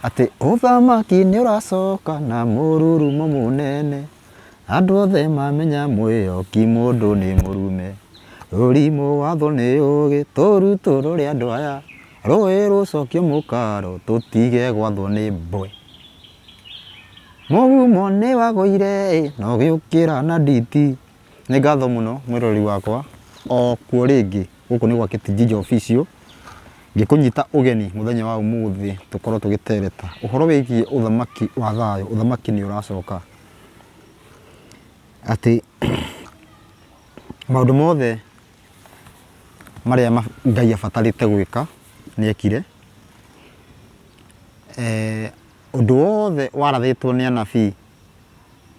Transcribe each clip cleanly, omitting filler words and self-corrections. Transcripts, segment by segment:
Ati uthamaki ni uracoka na mururumo munene, andu othe mamenya mwioki mundu ni murume, rurimu watho ni ugi turutu ruri andu aya, rui rucokio mukaro tutige gwathwo ni mbwe. Mugumo ni wagoire no giukira na nditi. Ni ngatho muno mwirori wakwa o kuo ringi guku ni gwa Kitijinja Official ngikunyita ugeni muthenya wa umuthi tukorwo tugitereta uhoro wigie uthamaki wa thayo. Uthamaki ni uracoka ati maundu mothe maria Ngai abatarite gwika ni ekire. Undu wothe warathitwo ni anabii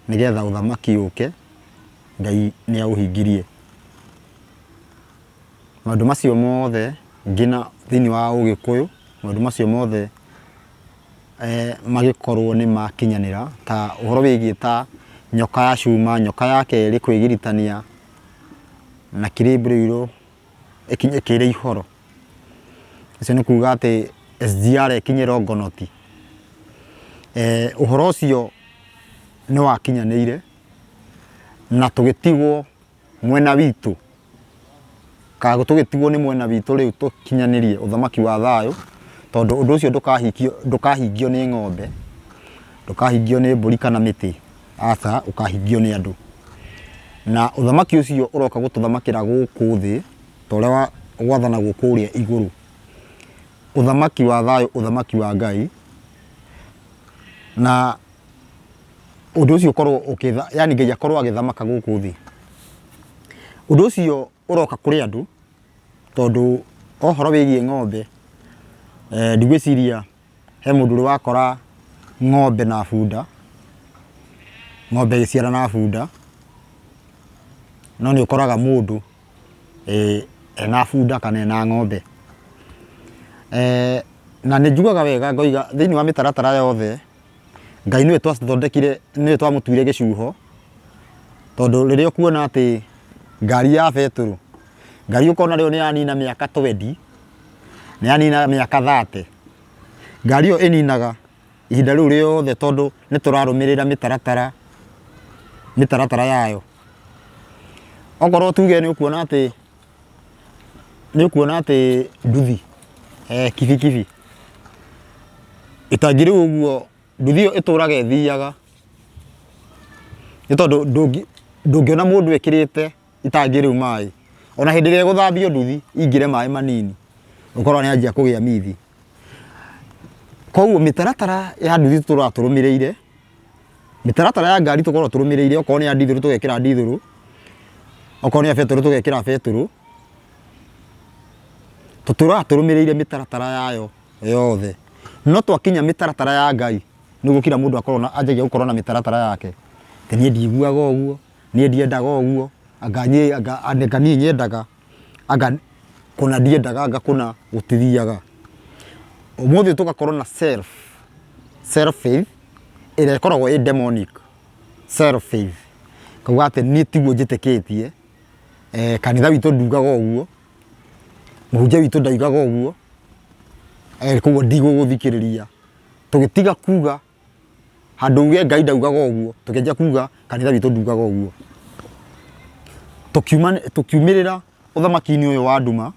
nigetha uthamaki uke, Ngai ni auhingirie. Maundu macio mothe ngina thini wa Ugikuyu, maundu macio mothe magikorwo ni makinyanira, ta uhoro wigie ta nyoka ya cuma, nyoka ya keri kwigiritania na kiriburiiro ikinyikire ihoro. Icio ni kuga ati SGR ikinyira Longonot. Uhoro ucio ni wakinyanire na tugitigwo mwena witu, kago tugitigwo ni mwena witu riu tukinyanirie uthamaki wa thayo, tondu undu ucio ndukahingio ni ng'ombe, ndukahingio ni mburi kana miti, aca ukahingio ni andu. Na uthamaki ucio uroka gututhamakira guku thi toria gwathanagwo kuria iguru. Uthamaki wa thayo, uthamaki wa Ngai, na undu ucio korwo ukitha, yani Ngai akorwo agithamaka guku thi. Undu ucio uroka kuri andu tondu ohoro wigie ng'ombe, ndigwiciria he mundu uri wakora ng'ombe na bunda, ng'ombe iciara na bunda, no ni ukoraga mundu ena bunda kana ena ng'ombe. Na ni njugaga wega ngoiga thini wa mitaratara yothe Ngai niwe twathondekire, niwe twamutuire gicuho, tondu riria ukuona ati ngari ya beturu, ngari ukona rio ni yanina miaka 20, ni yanina miaka 30, ngari yo ininaga ihinda riu riothe tondu ni turarumirira mitaratara yayo. Okorwo tuge ni ukuona ati nduthi kibikibi itangiri uguo, nduthi iyo ituraga ithiaga, ni tondu ndungiona mundu ekirite itangiri mai. Ona hindi ria guthambio nduthi ingire mai manini ukorwo ni anjia kugia mithi. Koguo mitaratara ya nduthi turaturumireire, mitaratara ya ngari tukorwo turumireire, okorwo ni ya ndithuru tugekira ndithuru, okorwo ni ya beturu tugekira beturu, turaturumireire mitaratara yayo yothe. No twakinya mitaratara ya Ngai niguo kila mundu akorwo anjagia gukorwo na mitaratara yake. Te nie ndiguaga uguo, nie ndiendaga uguo, anga nie nyendaga, anga kuna ndiendaga, anga kuna gutithiaga. Umuthi tugakorwo na self faith ira ikoragwo i demonic. Self faith kuga ati nie tiguo njitikitie, kanitha witu ndugaga uguo, muhunjia witu ndaigaga uguo, koguo ndigũgũthikĩrĩria. Tugitiga kuga handu uge Ngai ndaugaga uguo, tukianjia kuga kanitha witu ndugaga uguo, tukiumirira uthamaki-ini uyu wa nduma.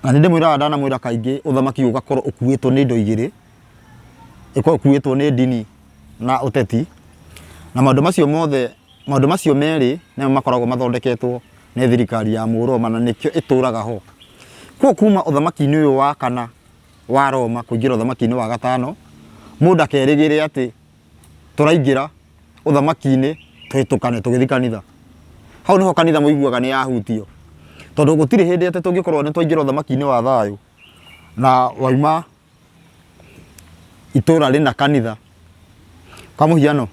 Na ndimwiraga ndanamwira kaingi uthamaki ugakorwo ukuitwo ni indo igiri, ikorwo ukuitwo ni ndini na uteti. Na maundu macio meri nimo makoragwo mathondeketwo ni thirikari ya Muroma, na nikio ituraga ho. Kwa kuma uthamaki-ini uyu wa kana wa Roma kuingira uthamaki-ini wa gatano, mundu akerigire ati turaingira uthamaki-ini twitukane tugithi kanitha. Hau niho kanitha muiguaga ni yahutio, tondu gutiri hindi ati tungikorwo ni twaingira uthamaki-ini wa thayo na wauma itura rina kanitha. Kwa muhiano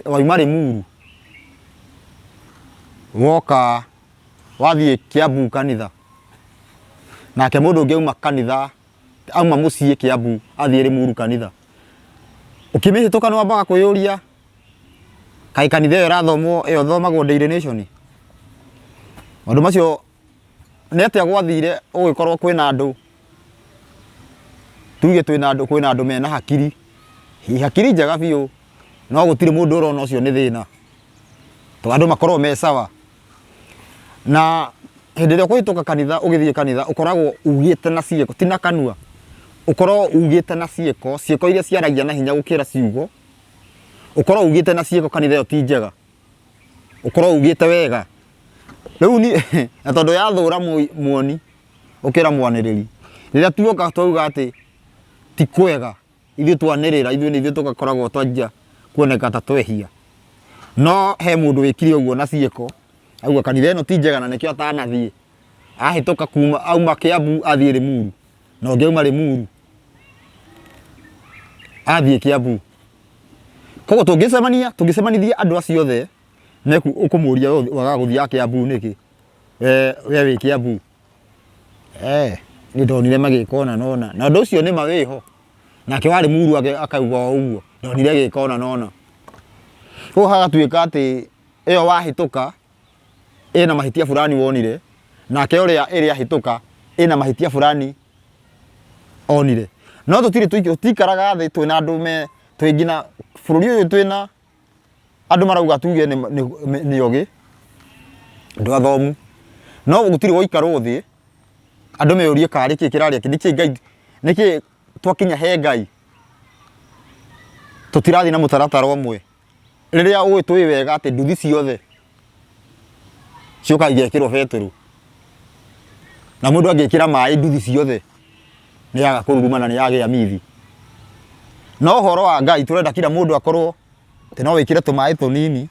wauma Limuru woka wathie Kiambu kanitha, nake mundu ungiuma kanitha auma mucii Kiambu athie Limuru kanitha, ukimihituka no wambaga kuyuria kai kanitha iyo irathomwo iyo thomagwo Daily Nation. Maundu macio ni atia gwathire ugikorwo kwina andu tuge kwina andu mena hakiri hakiri njega biũ no gũtirĩ mũndũ ũrona ũcio nĩ thĩna to andũ makorwo me sawa na hĩndĩ ĩrĩa ũkũhĩtũka kanitha ũgĩthiĩ kanitha ũkoragwo ugĩte na ciĩko ti na kanua ũkorwo ugĩte na ciĩko iria ciaragia na hinya gũkĩra ciugo ũkorwo ugĩte na ciĩko kanitha ĩyo ti njega ũkorwo ugĩte wega rĩu ni na tondũ yathũra muoni ũkĩra mwanĩrĩri rĩrĩa tuoka twauga atĩ ti kwega ithuĩ twanĩrĩra ithuĩ tũgakoragwo twanjia kuoneka ta twehia no he mũndũ wĩkire ũguo na ciĩko auga kanitha ĩno ti njega na nĩkĩo atanathiĩ ahĩtũka kuma auma Kĩambu athiĩ Limuru na ũngĩ auma Limuru athiĩ Kĩambu koguo tũngĩcemanithia andũ acio othe ũkũmũria waga gũthiĩ Kĩambu nĩkĩ we wĩ Kĩambu nĩ ndonire magĩka ũna na ũna na ũndũ ũcio nĩma wĩho nake wa Limuru akauga ũguo ndonire gĩka ũna na ũna koguo hagatuĩka atĩ ĩyo wahĩtũka ĩna mahĩtia fulani wonire nake ũrĩa ĩrĩa ahĩtũka ĩna mahĩtia fulani onire no tũtikaraga thĩ twĩna andũ twĩngina bũrũri ũyũ twĩna andũ marauga tuge nĩ ogĩ andũ athomu no gũtirĩ gũikarwo thĩ andũ meyũrie karĩ kĩ kĩraria kĩ Ngai nĩkĩ twakinya he Ngai tũtirathiĩ na mũtaratara ũmwe rĩrĩa ũĩ twĩ wega atĩ nduthi ciothe cioka igekĩrwo betũrũ na mũndũ angĩkĩra maĩ nduthi ciothe nĩ yaga kũruruma na nĩ yagĩa mithi no ũhoro wa Ngai tũrenda kila mũndũ akorwo atĩ no wĩkĩre tũmaĩ tũnini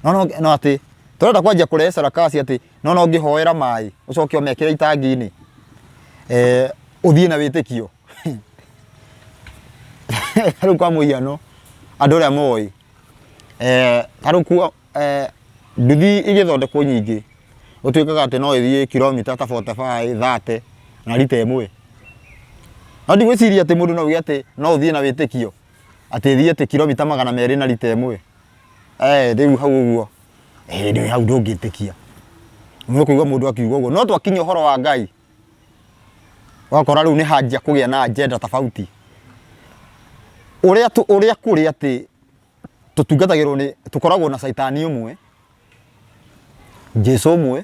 no atĩ tũrenda kwanjia kũrehe sarakasi atĩ no ũngĩhoera maĩ ũcoke ũmekĩre itangi-inĩ ũthiĩ na wĩtĩkio rĩu kwa mũhiano andũ arĩa moĩ tarĩu nduthi igĩthondekwo nyingĩ ũtuĩkaga atĩ no ĩthiĩ kilomita ta 45 30 na rita ĩmwe no ndigwĩciria atĩ mũndũ no uge atĩ no ũthiĩ na wĩtĩkio atĩ thiĩ atĩ kilomita 200 na rita ĩmwe rĩu hau ũguo nĩ hau ndũngĩtĩkia nĩ kũigua mũndũ akiuga ũguo no twakinya ũhoro wa Ngai wakora rĩu nĩ hanjia kũgĩa na agenda tofauti ũrĩa kũrĩ atĩ tũtungatagĩrwo tũkoragwo na caitani ũmwe Jesũ ũmwe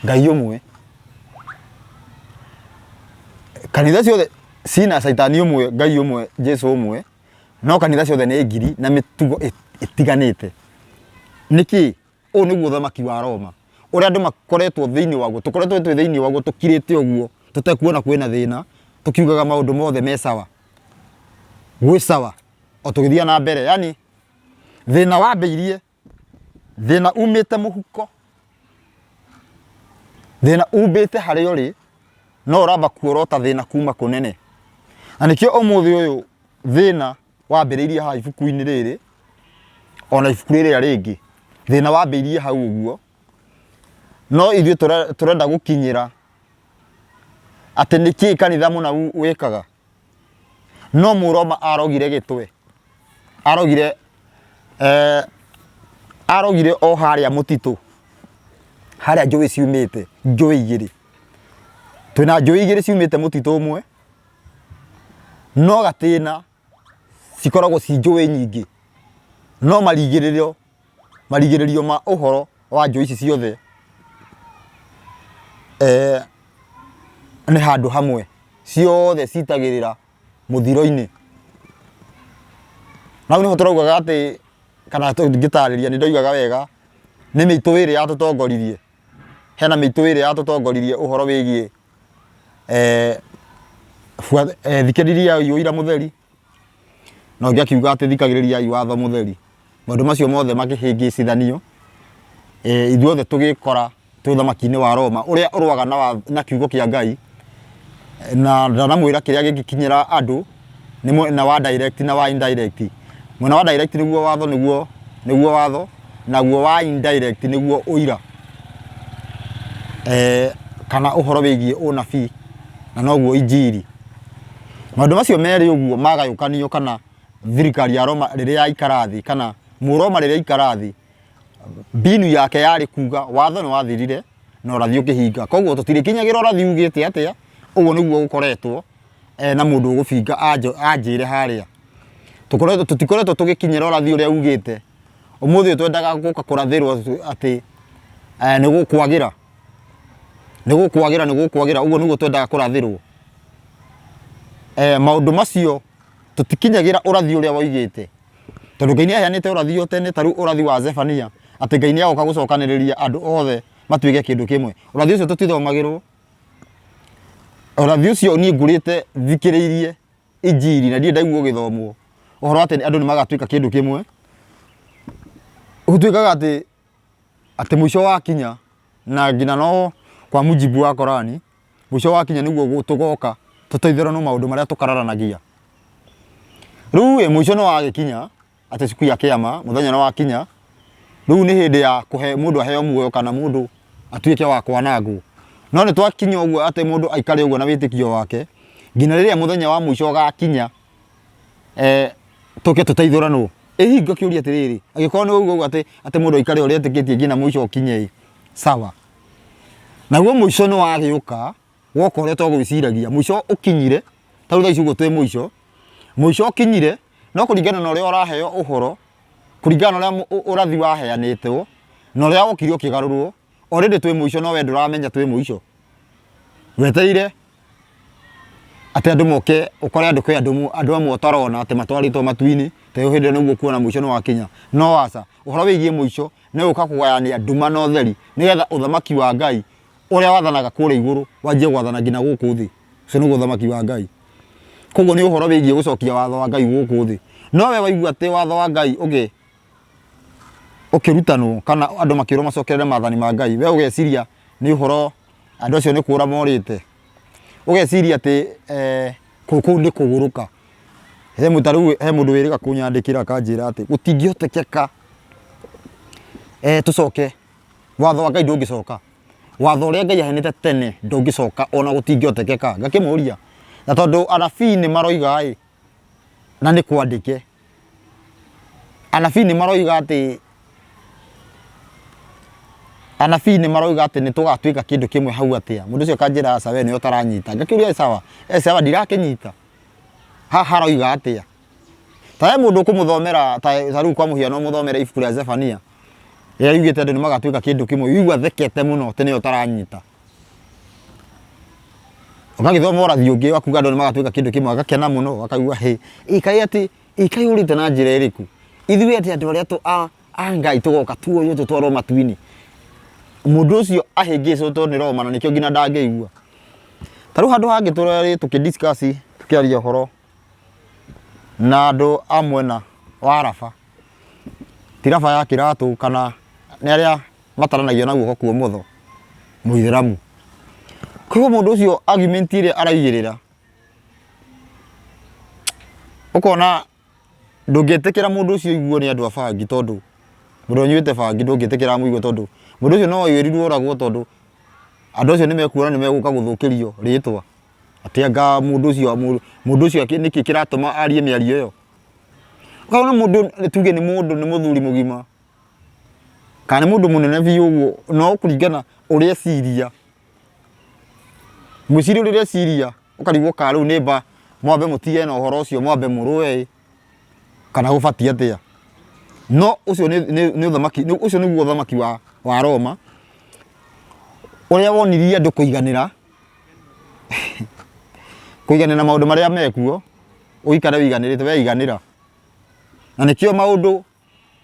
Ngai ũmwe kanitha ciothe cina caitani ũmwe Ngai ũmwe Jesũ ũmwe no kanitha ciothe nĩ ngiri na mĩtugo ĩtiganĩte nĩkĩ ũũ nĩguo ũthamaki wa Roma ũrĩa andũ makoretwo thĩinĩ waguo tũkoretwo twĩ thĩinĩ waguo tũkirĩte ũguo tũtekuona kwĩna thĩna tũkiugaga maũndũ mothe me sawa gwĩ sawa o tũgĩthia na mbere yani thĩna wambĩirie thĩna umĩte mũhuko thĩna umbĩte harĩa ũrĩ no ũramba kuorota thĩna kuma kũnene na nĩkĩo ũmũthĩ ũyũ thĩna wambĩrĩirie haha ibuku-inĩ rĩrĩ ona ibuku rĩrĩa rĩngĩ thĩna wambĩirie hau ũguo no ithuĩ tũrenda gũkinyĩra atĩ nĩkĩĩ kanitha mũna wĩkaga no Mũroma arogire gĩtwe arogire o harĩa mũtitũ harĩa njũĩ ciumĩte njũĩ igĩrĩ twĩna njũĩ igĩrĩ ciumĩte mũtitũ ũmwe no gatĩna cikoragwo ci njũĩ nyingĩ no marigĩrĩrio ma ũhoro wa njũĩ ici ciothe nĩ handũ hamwe ciothe citagĩrĩra mũthiro-inĩ nau nĩho tũraugaga atĩ kana tũngĩtarĩria nĩ ndoigaga wega nĩ mĩitũ ĩrĩ yatũtongoririe hena mĩitũ ĩrĩ yatũtongoririe ũhoro wĩgiĩ thikĩrĩriai ũira mũtheri na ũngĩ akiuga atĩ thikagĩrĩriai watho mũtheri maũndũ macio mothe makĩhĩngĩcithanio ithuothe tũgĩkora twĩ ũthamaki-inĩ wa Roma ũrĩa ũrũaga na kiugo kĩa Ngai na ndanamwĩra kĩrĩa gĩngĩkinyĩra andũ nĩ mwena wa direct na wa indirect mwena wa direct nĩguo watho nĩguo watho naguo wa indirect nĩguo ũira kana ũhoro wĩgiĩ ũnabii na noguo injiri maũndũ macio merĩ ũguo magayũkanio kana thirikari ya Roma rĩrĩa yaikara thĩ kana Mũroma rĩrĩa aikara thĩ mbinu yake yarĩ kuga watho nĩ wathirire na ũrathi ũkĩhinga koguo tũtirĩkinyagĩra ũrathi ugĩte atĩa uguo niguo gukoretwo na mundu ugubinga anjire haria tutikoretwo tugikinyira urathi uria ugite umuthi twendaga guka kurathirwo ati nigukwagira uguo niguo twendaga kurathirwo maundu macio tutikinyagira urathi uria waigite tondu Ngai niaheanite urathi tene taru urathi wa Zefania ati Ngai niagoka gucokaniriria andu othe matuige kindu kimwe urathi ucio tutithomagirwo urathi ucio ni ngurite thikiriirie injiri na ndaigua githomwo uhoro ati andu ni magatuika kindu kimwe gutuikaga ati muico wa kinya na ngina no kwa mujibu wa Korani muico wa kinya niguo tugoka tuteithero no maundu maria tukararanagia riu muico no wagikinya ati siku ya kiyama muthenya no wakinya riu ni hindi ya kuhe mundu aheo muoyo kana mundu atuike wa kwanangu no ni twakinya uguo ati mundu aikare uguo na witikio wake ngina riria muthenya wa muico gakinya tuke tuteithorano hingo kiuria atiriri agikorwo ni uguo ati mundu aikare uria etikitie ngina muico ukinye sawa naguo muico no wagiuka woka uria twagwiciragia muico ukinyire taru thaa ici uguo twi muico ukinyire no kuringana na uria uraheo uhoro kuringana na uria urathi waheanitwo na uria wokire ukigarurwo already twi muico no we nduramenya twi muico weteire ati andu moke ukore andu kwi andu amwe utarona ati matwaritwo matuini te hindi niguo kuona muico no wakinya no wasa uhoro wigie muico ni uka kugayania nduma no theri nigetha uthamaki wa Ngai uria wathanaga kure iguru wanjie gwathana ngina guku thi ucio niguo uthamaki wa Ngai koguo ni uhoro wigie gucokia watho wa Ngai guku thi no we waigua ati watho wa Ngai ukirutanwo kana andu makirwo macokerere mathani ma Ngai we ugeciria ni uhoro andu acio ni kura morite ugeciria ati kuku ni kuguruka he mundu wiriga kunyandikira kanjira ati gutingiotekeka tucoke watho wa Ngai ndungicoka watho uria Ngai ahenete tene ndungicoka ona gutingiotekeka ngakimuria na tondu anabii ni maroiga na ni kwandike anabii ni maroiga ati ni tugatuika kindu kimwe hau atia mundu ucio kanjira aca we ni utaranyita ngakiuria sawa sawa ndirakinyita haroiga atia tae mundu kumuthomera taru kwa muhiano muthomera ibuku ria Zefania ya yugite andu ni magatuika kindu kimwe yigua thekete muno tene utaranyita ukagithoma urathi ungi wakuga andu ni magatuika kindu kimwe agakena muno akagua ikai urite na njira iriku ithuĩ ati andu aria Ngai tugoka tuoyo tutwarwo matuini mundu ucio ahingicwo to ni Roma na nikio ngina ndangĩigua taru handu hangi turari tukidiscuss tukiaria horo na andu amwena wa Arafa tirafa ya kiratu kana ni aria mataranagia na guoko kwa motho muithiramu koguo mundu ucio argument ile araigirira ukona ndungitikira mundu ucio iguo ni andu a bangi tondu mundu nyuite bangi ndungitikira muigo tondu mundu ucio no yirirwo uragwo tondu andu acio ni mekuona ni meguka guthukirio ritwa atianga mundu ucio niki kiratuma arie miario yo ukaona mundu tuge ni muthuri mugima kana mundu munene biu uguo no kuringana uria ciria muciri uria ciria ukarigwo karu ni ba mwambe mutige na uhoro ucio mwambe murwe kana gubatia atia no ucio ni uthamaki ucio niguo uthamaki wa Roma uria wonirie andu kuiganira maundu maria mekuo uikare wiganirite we iganira na nikio maundu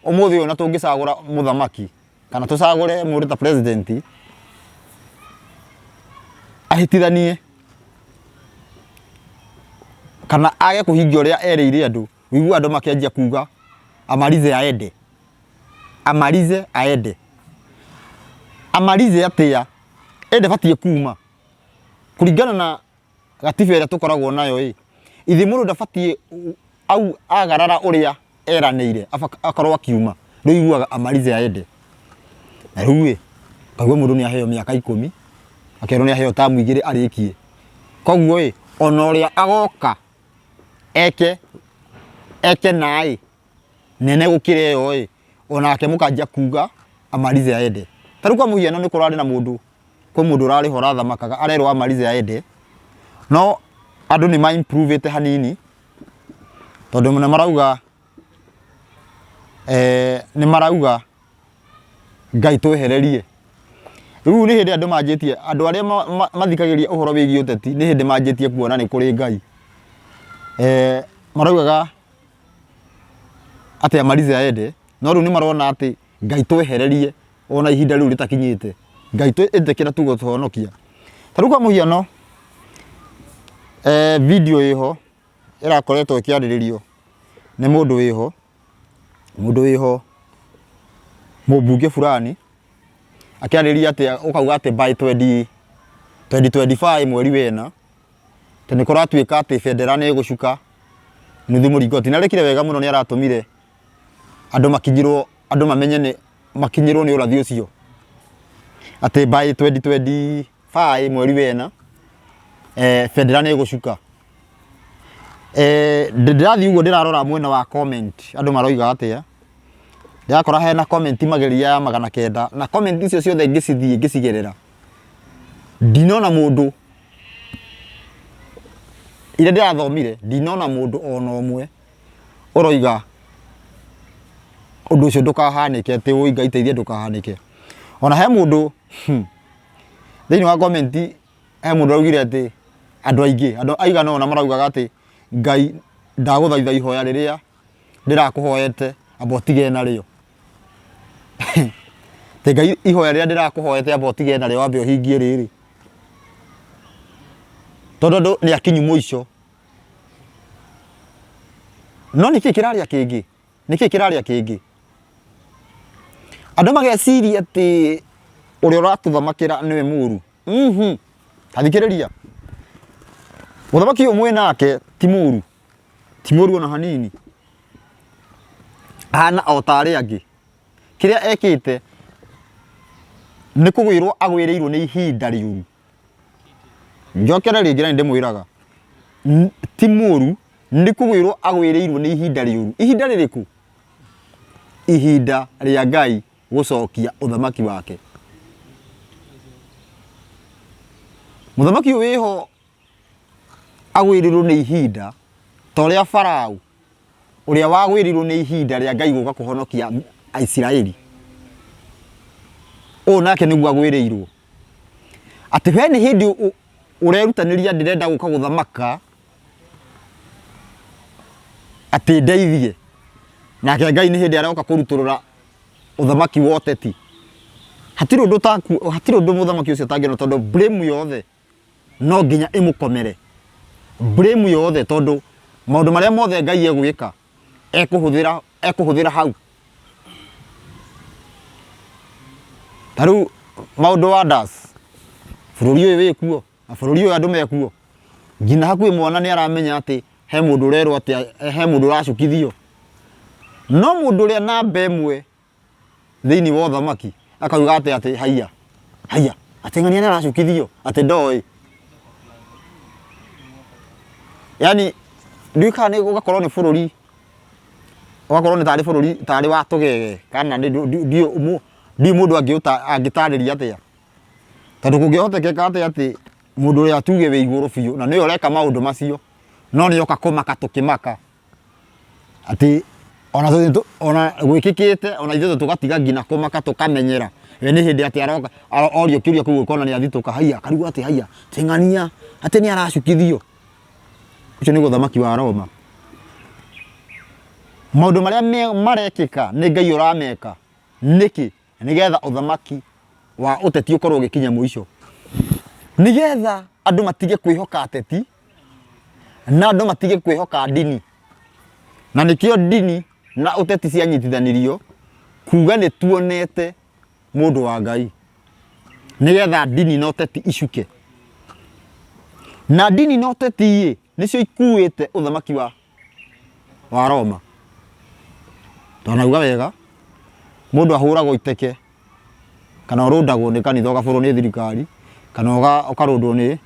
umuthi ona tungicagura muthamaki kana tucagure mundu ta president ahitithanie kana age kuhingia uria ereire andu wigua andu makianjia kuga amalize atia ende batie kuma kuringana na gatiba ira tukoragwo nayo ithi mundu ndabatie au agarara uria eranire akorwo akiuma riu iguaga amalize aende na riu kagwe mundu ni aheo miaka 10 akerwo ni aheo tamu igire arikie koguo ona uria agoka eke nai nene gukire yo onake mukanjia kuga amalize aende taru kwa muhiano ni kurari na mundu kwa mundu rari hora thamakaga arerwo amalize aende no andu ni ma improve te hanini tondu mna marauga ni marauga Ngai twehererie riu ni hindi andu manjitie andu aria mathikagiria uhoro wigi uteti ni hindi manjitie kuona ni kuri Ngai maraugaga ati amarize aende no riu ni marona ati Ngai twehererie ona ihinda riu ritakinyite Ngai twetĩkĩra tu gũtũhonokia taru kwa muhiano video iho irakoretwo ikiarĩrĩrio nĩ mũndũ wiho mũmbunge fulani akiarĩria ati ukauga ati by 2025 mweri wena tene kuratuĩka ati federa nĩ gũcuka nuthu mũringoti na rekire wega mũno nĩ aratumire andu makinyirwo andu mamenye nĩ makinyirwo nĩ ũrathi ũcio ati by 2025 mweri wena federa nĩ gũcuka ndirathi uguo ndirarora mwena wa comment andu maroiga atia ndirakora hena comment mageria ya 900 na comment icio ciothe ngicithie ngicigerera ndinona mundu ire ndirathomire ndinona mundu ona ũmwe uroiga undu ucio ndukahanike ati ui Ngai teithie ndukahanike ona he mundu thiini wa comment he mundu augire ati andu aingi andu aigana ona maraugaga ati Ngai ndaguthaitha ihoya riria ndirakuhoete amba utige nario te Ngai ihoya riria ndirakuhoete amba utige nario wambe uhingie riri tondu ni akinyu muico no niki kiraria kingi andu mageciria ati uri uratuthamakira niwe muru athikiriria muthamaki umwe nake ti muru ona hanini ana otari angi kiria ekite ni kugwirwo agwirirwo ni ihinda riuru njokera ringira ndi mwiraga ti muru ni kugwirwo agwirirwo ni ihinda riuru ihinda ririku ihinda ria Ngai gucokia uthamaki wake muthamaki wiho agwirirwo ni ihinda toria Farao uria wagwirirwo ni ihinda ria Ngai guka kuhonokia Aisiraeli onake niguo agwirirwo ati we ni hindi urerutaniria ndirenda guka guthamaka ati ndeithie nake Ngai ni hindi aroka kuruturura uthamaki woteti hatiri undu muthamaki ucio tangena tondu blame yothe no nginya imukomere blame yothe tondu maundu maria mothe Ngai egwika ekuhuthira hau taru maundu wonders bururi uyu wikuo na bururi uyu andu mekuo ngina hakui mwana ni aramenya ati he mundu urerwo ati he mundu uracukithio no mundu uria namba imwe thiini wa uthamaki akauga ati haiya atengania ni aracukithio ati ndoi yani ndika ni ugakorwo ni bururi ugakorwo ni tari bururi tari wa tugege kana ndi mundu angitariria atia tondu kungihotekeka ati mundu uria tuge we iguru biu na niyo reka maundu macio no ni yoka kumaka tukimaka ati ona gwikikite ona ithu tugatiga ngina kumaka tukamenyera we ni hindi ati aroka orio kiuria kugu kona ni athituka haiya karigu ati haiya tengania ati ni aracukithio ucio ni guthamaki wa Roma maundu maria marekika ni Ngai urameka niki nigetha uthamaki wa uteti ukorwo gikinya muico nigetha andu matige kwihoka ateti na andu matige kwihoka dini na nikio dini na uteti cianyitithanirio kuga ni tuonete mundu wa Ngai nigetha dini na uteti icuke na dini na uteti nicio ikuite uthamaki wa Roma tonauga wega mundu ahuragwo iteke kana urundagwo ni kanitha ugaburwo ni thirikari kana ukarundwo ni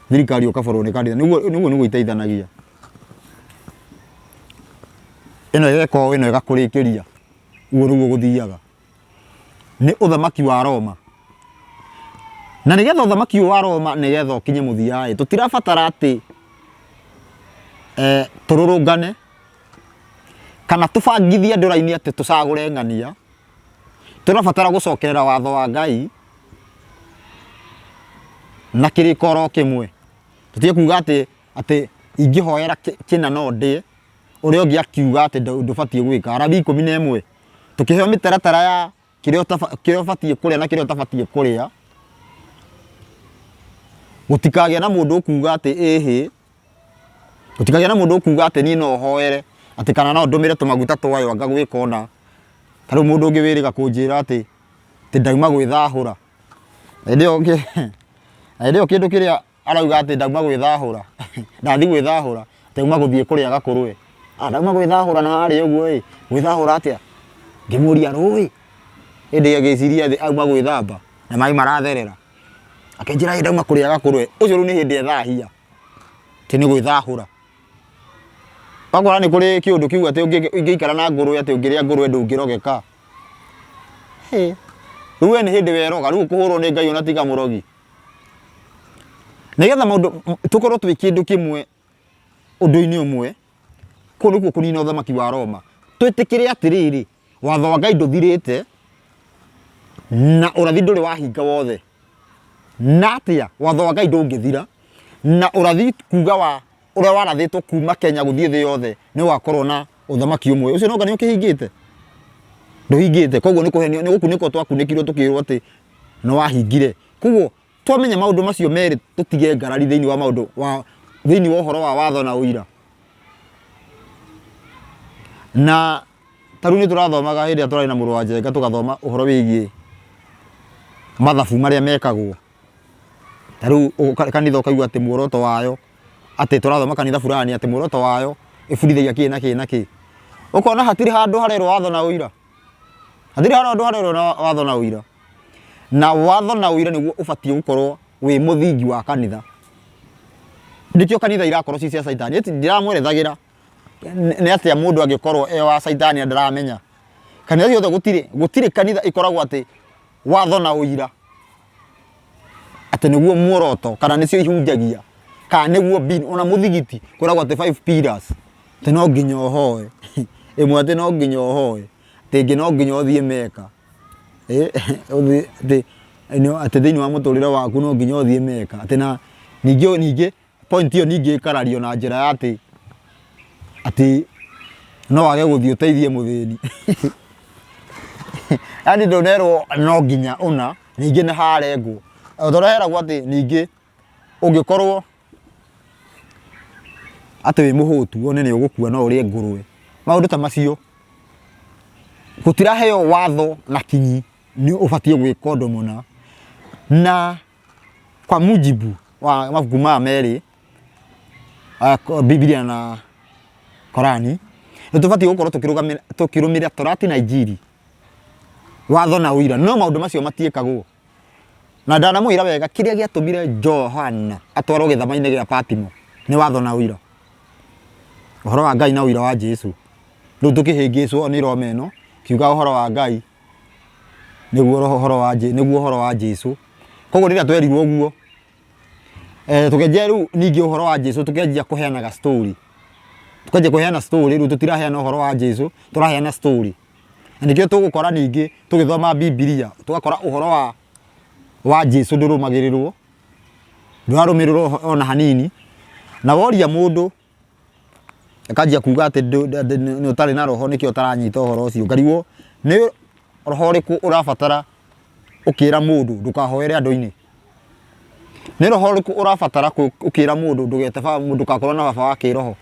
thirikari ukaburwo ni kanitha niguo iteithanagia ino yeko ino igakurikiria uguo niguo guthiaga ni uthamaki wa Roma na nigetha uthamaki wa Roma nigetha ukinye muthia tutirabatara ati tururungane kana tubangithie andu raini ati tucagure ng'ania. Turabatara gucokerera watho wa Ngai na kirikoro kimwe. Tutige kuga ati ingihoera kina no ndie uria ungi akiuga ati ndubatie gwika. Arabi 11 tukiheo mitaratara ya kiria ubatie kuria na kiria utabatie kuria. Gutikagia na mundu ukuga ati ehe, gutikagia na mundu ukuga ati ni no hoere ati kana no ndumire tumaguta twayo anga gwika ona. Taru mundu ungi wirika kunjira ati ndauma gwithahura. Ndio kindu kiria arauga ati ndauma gwithahura. Ndathi gwithahura ndauma guthie kuria gakurwe. Ndauma gwithahura na ari uguo gwithahura atia. Ngimuria rui. Indi agiciria athi auma gwithamba na mai maratherera. Akenjira ndauma kuria gakurwe. Ucio ni hindi ethahia. Ti ni gwithahura. Pagora ni kuri kiundu kiu ati ungiikara na ngurwe ati ungiria ngurwe ndungirogeka. Ruwe ni hindi weroga riu kuhurwo ni Ngai ona tiga murogi. Nigetha maundu tukorwo twi kindu kimwe undu-ini umwe kunu ku kunina uthamaki wa Roma. Twitikire atiriri watho wa Ngai nduthirite na urathi nduri wahinga wothe. Na atia watho wa Ngai ndungithira na urathi kuga wa uria warathitwo kuma Kenya guthie thi yothe ni wakorwo na uthamaki umwe. Ucio no ngani ukihingite nduhingite. Koguo ni kuhenio ni gukuniko twakunikirwo tukirwo ati no wahingire. Koguo twamenya maundu macio meri tutige ngarari thiini wa maundu wa thiini wa uhoro wa watho na uira. Na taru ni turathomaga hindi aturari na muru wa Njenga tugathoma uhoro wigie mathabu maria mekagwo. Taru kanitha ukaigua ati muoroto wayo ati turathoma kanitha fulani ati muoroto wayo ibudithagia ki na ki na ki. Ukona hatiri handu harerwo watho na uira. Hatiri handu harerwo watho na uira. Na watho na uira niguo ubatie gukorwo wi muthingi wa kanitha. Ndikio kanitha irakorwo ci cia Saitani. Eti ndiramwerethagira ni atia mundu angikorwo wa Saitani ndaramenya. Kanitha yothe gutire kanitha ikoragwo ati watho na uira. Ati niguo muoroto kana nicio ihunjagia. Kana niguo bin ona muthigiti koragwo ati 5 pillars. Ati no nginya uhoe. Imwe ati no nginya uhoe. Tingi no nginya uthie Meka. Ati thiini wa muturire waku no nginya uthie Meka. Ati na ningi point iyo ningi ikarario na njira ya ati no wage guthie uteithie muthini. Ani ndonerwo no nginya una ningi ni harengwo. Utorehera ati ningi ungikorwo ati wi muhutu one ni ugukua no urie ngurwe. Maundu ta macio gutiraheo watho na kinyi ni ubatie gwika undu muna. Na kwa mujibu wa mabuku ma meri Biblia na Korani ni tubatie gukorwo tukirumira Torati na Injili watho na uira. No maundu macio matiekagwo. Na ndana muira wega kiria giatumire Johana atwarwo githama-ini gia Patimo ni watho na uira. Uhoro wa Ngai na uira wa Jesu. Riu tukihingicwo ni Roma ino kiuga uhoro wa Ngai niguo uhoro wa Jesu. Koguo riria twerirwo uguo tukenjia riu ningi uhoro wa Jesu tukenjia kuheanaga story. Tukenjia kuheana story riu tutiraheana uhoro wa Jesu turaheana story. Nikio tugukora ningi tugithoma Biblia tugakora uhoro wa Jesu ndurumagirirwo ndwarumirirwo ona hanini. Na woria mundu akajia kuga ati ni utari na roho nikio utaranyita uhoro ucio. Ngariwo ni roho riku urabatara ukira mundu ndukahoere andu-ini. Ni roho riku urabatara ukira mundu ndugete mundu kakorwo na baba wa kiroho.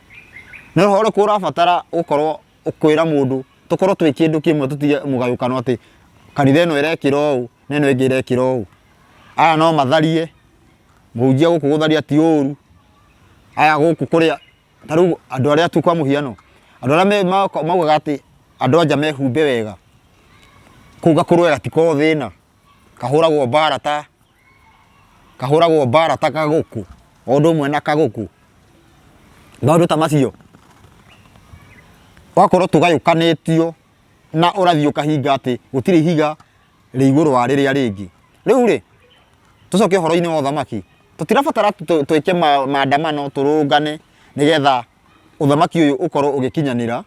Ni roho riku urabatara ukorwo ukwira mundu tukorwo twi kindu kimwe tutige mugayukano ati kanitha ino irekira uu na ino ingi irekira uu. Aya no matharie muhunjia guku gutharia ti uru. Aya guku kuria taru andu aria tu kwa muhiano andu aria maugaga ati andu anja mehumbe wega kuga kurwe gatiko thina kahuragwo bara ta kaguku ondu mwe na kaguku. Maundu ta macio wakorwo tugayukanitio na urathio kahinga ati gutire higa ri iguru wa riria ringi. Riu ri tucoke horo-ini wa uthamaki tutirabatara twike maandamano turungane nigetha uthamaki uyu ukorwo ugikinyanira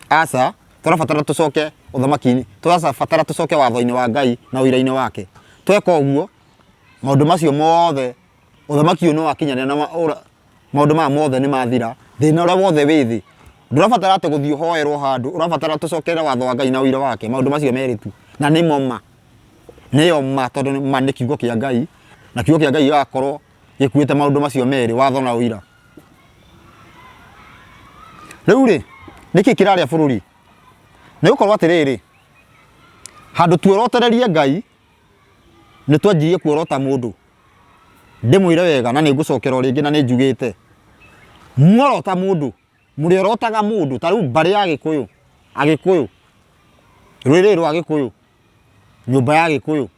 aca turabatara tucoke uthamaki turabatara tucoke watho-ini wa Ngai na wira-ini wake tweka uguo maundu macio mothe uthamaki uyu no wakinyanira na maundu ma mothe ni mathira thina uria wothe withi ndurabatara ati guthii hoerwo handu urabatara tucokere watho wa Ngai na wira wake maundu macio meritu na nimo ma tondu ma ni kiugo kia Ngai na kiugo kia Ngai gakorwo gikuite maundu macio meri watho na wira riu ri niki kiraria bururi ni gukorwo atiriri handu tuorotererie Ngai ni twanjirie kuorota mundu ndimwire wega na ni ngucokera ringi na ni njugite muorota mundu muriorotaga mundu tariu mbari ya Gikuyu rwiri rwa Gikuyu nyumba ya Gikuyu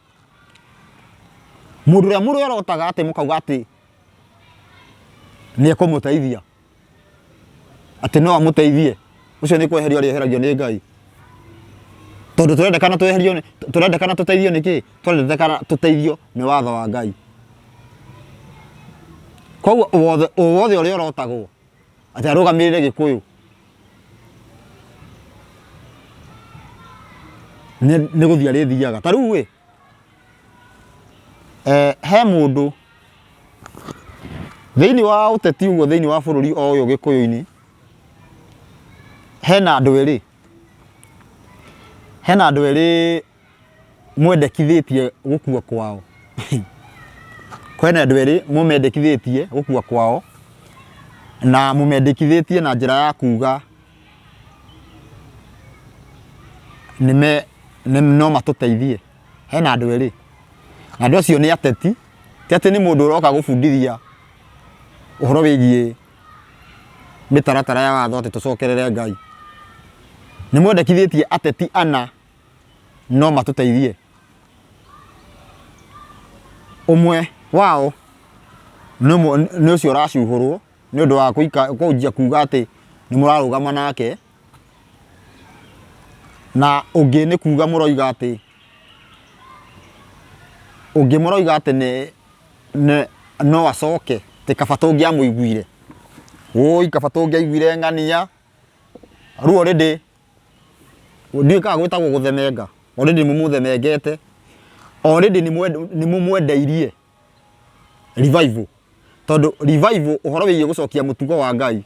mundu ria muriorotaga ati mukauga ati ni ekumuteithia ati no amuteithie ucio ni kweherio rieheragio ni Ngai tondu turendekana tuteithio niki turendekana tuteithio ni watho wa Ngai koguo wothe uria urotagwo ati arugamirire Gikuyu ni guthia rithiaga tariu we he mundu thiini wa uteti uguo thiini wa bururi o uyu Gikuyu-ini hena andu eri mwendekithitie gukua kwao kwena andu eri mumendekithitie gukua kwao na mumendekithitie na njira ya kuga no matuteithie hena andu eri na andu acio ni ateti ti ati ni mundu uroka gubundithia uhoro wigie mitaratara ya watho ati tucokerere Ngai ni mwendekithitie ateti ana no matuteithie umwe wao ni ucio racuhurwo ni undu wa kujia kuga ati ni murarugama nake na ungi ni kuga muroiga ati no acoke ti kabatungi amuiguire woi kabatungi aiguire ng'ania ru already ndiikaga gwitagwo guthemenga already mumuthemengete already ni mumwendeirie revival tondu revival uhoro wigie gucokia mutugo wa Ngai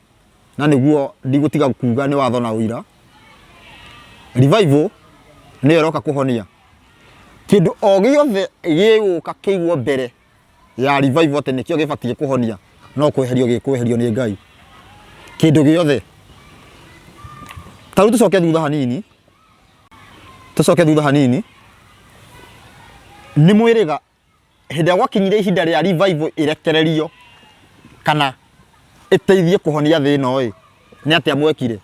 na niguo ndigutiga kuga ni watho na wira revival ni eroka kuhonia kindu o giothe giguka kiguo mbere ya revival ati nikio gibatie kuhonia no kweherio ni Ngai kindu giothe taru tucoke thutha hanini ni mwiriga hindi gwakinyire ihinda ria revival irekererio kana iteithie kuhonia thina oi ni atia mwekire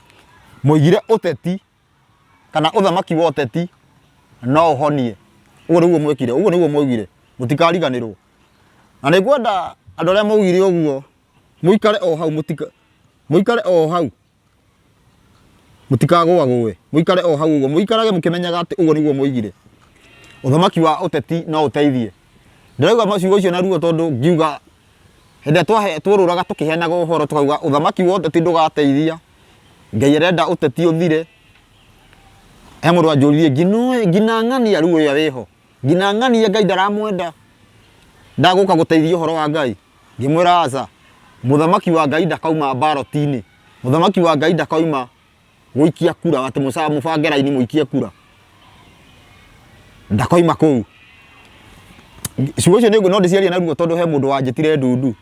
muigire uteti kana uthamaki wa uteti no uhonie uguo niguo mwekire uguo niguo mwigire mutikariganirwo na ni gwenda andu aria maugire uguo muikare o hau mutikagwagwe muikare o hau uguo muikarage mukimenyaga ati uguo niguo mwigire uthamaki wa uteti no uteithie ndirauga maciugo icio na ruo tondu ngiuga hindi twaruraga tukiheanaga uhoro tukauga uthamaki wa uteti ndugateithia Ngai arenda uteti uthire he mundu anjuririe ngina ng'ania ruo ya wiho ngina ng'ania Ngai ndaramwenda ndaguka guteithia uhoro wa Ngai ngimwira aca muthamaki wa Ngai ndakauma baroti-ini muthamaki wa Ngai ndakauma guikia kura ati mubange raini muikie kura ndakoima kuu ciugo icio no ndiciaria na ruo tondu he mundu wanjitire ndundu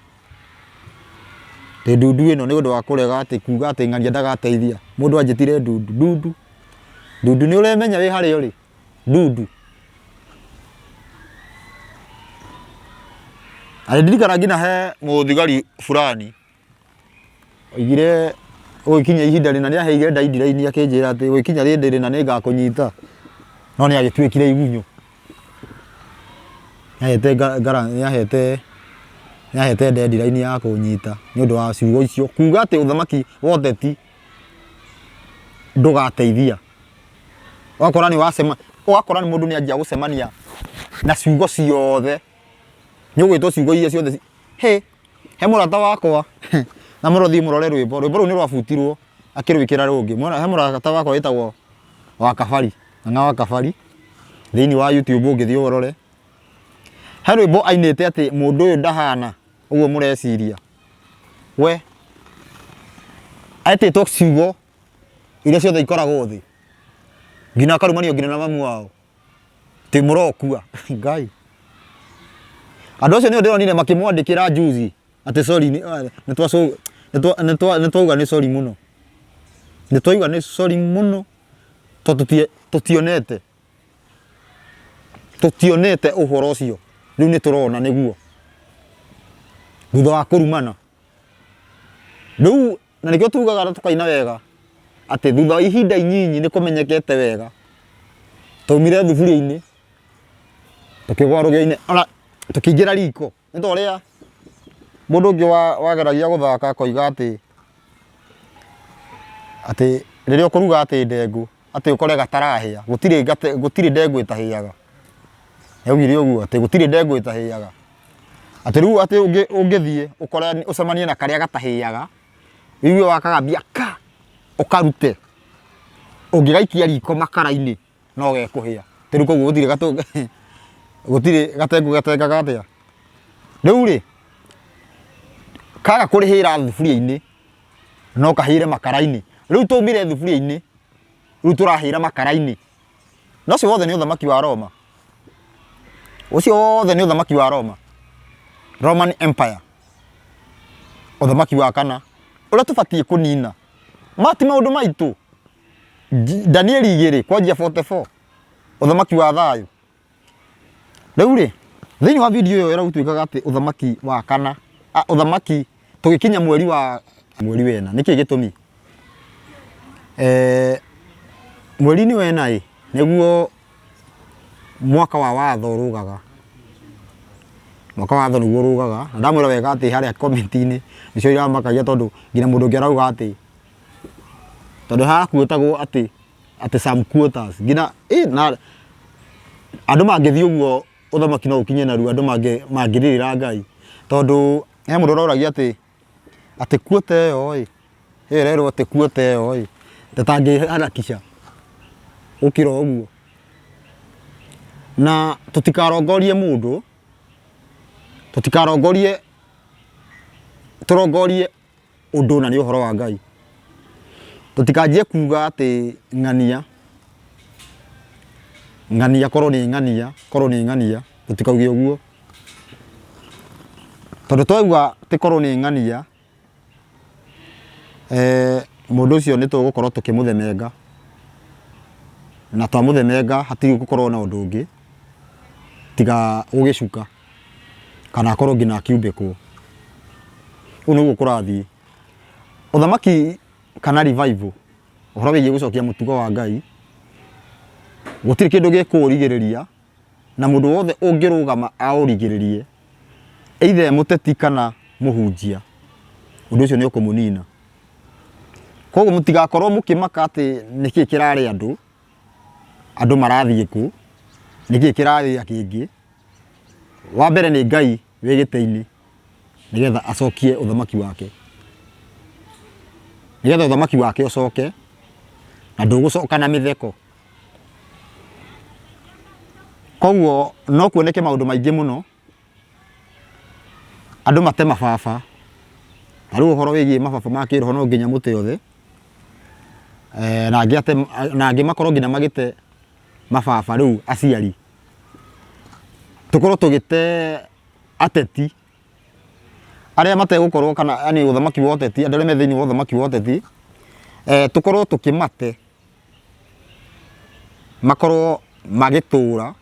ino ni undu wa kurega ati kuga ati ng'ania ndagateithia mundu wanjitire ndundu ni uremenya wi hario ri ndundu alindirikana ngina he muthigari fulani oigire ugikinya ihinda rina ni aheire ndaindiraini akinjira ati ugikinya rindi rina ni ngakunyita no ni agitwikire igunyo yahete ndendiraini ya kunyita ni undu wa ciugo icio kuga ati uthamaki wa uteti ndugateithia wakora ni mundu ni anjia gucemania na ciugo ciothe Nyugwitwo ciugo iria ciothe he mũrata wakwa na mũrothi mũrore rwĩmbo rũu nĩ rwabutirwo akĩrwĩkĩra rũngĩ he mũrata wakwa wĩtagwo Wakabari Ng'ang'a Wakabari thĩinĩ wa YouTube ũngĩthiĩ ũrore he rwĩmbo ainĩte atĩ mũndũ ũyũ ndahana ũguo mũreciria we aitĩtwo ciugo iria ciothe ikoragwo thĩ nginya akarumanio nginya na mamu wao tĩ mũrokua Ngai andũ acio nĩo ndĩronire makĩmwandĩkĩra juzi atĩ sorry nĩtwauga nĩ sorry mũno nĩtwauga nĩ sorry mũno tondũ tũtionete ũhoro ũcio rĩu nĩtũrona nĩguo thutha wa kũrumana rĩu na nĩkĩo tugaga na tukaina wega atĩ thutha wa ihinda inyinyi nĩkũmenyekete wega taumire thuburia-inĩ tukĩgwa rũgĩo-inĩ ona tukĩingĩra riko nĩ ta ũrĩa mũndũ ũngĩ wageragia gũthaka akoiga atĩ rĩrĩa ũkũruga atĩ ndengũ atĩ ũkore gatarahĩa gũtirĩ ndengũ ĩtahĩaga yaugire ũguo atĩ gũtirĩ ndengũ ĩtahĩaga atĩ rĩu atĩ ũngĩthiĩ ũkore ũcemanie na karĩa gatahĩaga wigue wakagambia ka ũkarute ũngĩgaikia riko makara-inĩ no gekũhĩa rĩu koguo gũtirĩ gatengũ gatengaga atĩa rĩu rĩ kaga kũrĩhĩra thuburia-inĩ no kahĩre makara-inĩ rĩu tũmire thuburia-inĩ rĩu tũrahĩra makara-inĩ na ũcio wothe nĩ ũthamaki wa Roma ũcio wothe nĩ ũthamaki wa Roma Roman Empire ũthamaki wa kana ũrĩa tũbatiĩ kũnina mati maũndũ maitũ Daniel 2:44 ũthamaki wa thayũ rĩu rĩ thĩinĩ wa video ĩyo ĩragũtuĩkaga atĩ ũthamaki wa kana ũthamaki tũgĩkinya mweri wena nĩkĩ gĩtũmi mweri-inĩ wena nĩguo mwaka wa watho ũrũgaga mwaka wa watho nĩguo ũrũgaga na ndamwĩra wega atĩ harĩa comment-inĩ nĩcio iramakagia tondũ nginya mũndũ ũngĩ arauga atĩ tondũ hakuĩtagwo atĩ some quotas nginya na andũ mangĩthiĩ ũguo ũthamaki no ũkinye narua andũ mangĩrĩrĩra Ngai tondũ he mũndũ ũroragia atĩ quota ĩyo ĩrerwo atĩ quota ĩyo tũtangĩharakisha ũkĩra ũguo na tũtikarongorie mũndũ tũrongorie ũndũ na nĩ ũhoro wa Ngai tũtikanjie kuga atĩ ng'ania korwo nĩ ng'ania tũtikauge ũguo tondũ twauga tĩ korwo nĩ ng'ania mũndũ ũcio nĩ tũgũkorwo tũkĩmũthemenga na twamũthemenga hatirĩ gũkorwo na ũndũ ũngĩ tiga gũgĩcuka kana akorwo nginya akiumbĩkwo ũguo nĩguo kũrathiĩ ũthamaki kana revival ũhoro wĩgiĩ gũcokia mũtugo wa Ngai gũtirĩ kĩndũ gĩkũrigĩrĩria na mũndũ wothe ũngĩrũgama aũrigĩrĩrie either mũteti kana mũhunjia ũndũ ũcio nĩ ũkũmũnina koguo mũtigakorwo mũkĩmaka atĩ nĩkĩ kĩrarĩ andũ marathiĩ kũ nĩkĩ kĩrarĩ kĩngĩ wa mbere nĩ Ngai wĩ gĩtĩ-inĩ nĩgetha acokie ũthamaki wake nĩgetha ũthamaki wake ũcoke na ndũgũcoka na mĩtheko koguo no kuoneke maũndũ maingĩ mũno andũ mate mababa na rĩu ũhoro wĩgiĩ mababa ma kĩroho no nginya mũte othe na angĩ makorwo nginya magĩte mababa rĩu aciari tũkorwo tũgĩte ateti arĩa mategũkorwo kana yani ũthamaki wa ũteti andũ arĩa me thĩinĩ wa ũthamaki wa ũteti tũkorwo tũkĩmate makorwo magĩtũra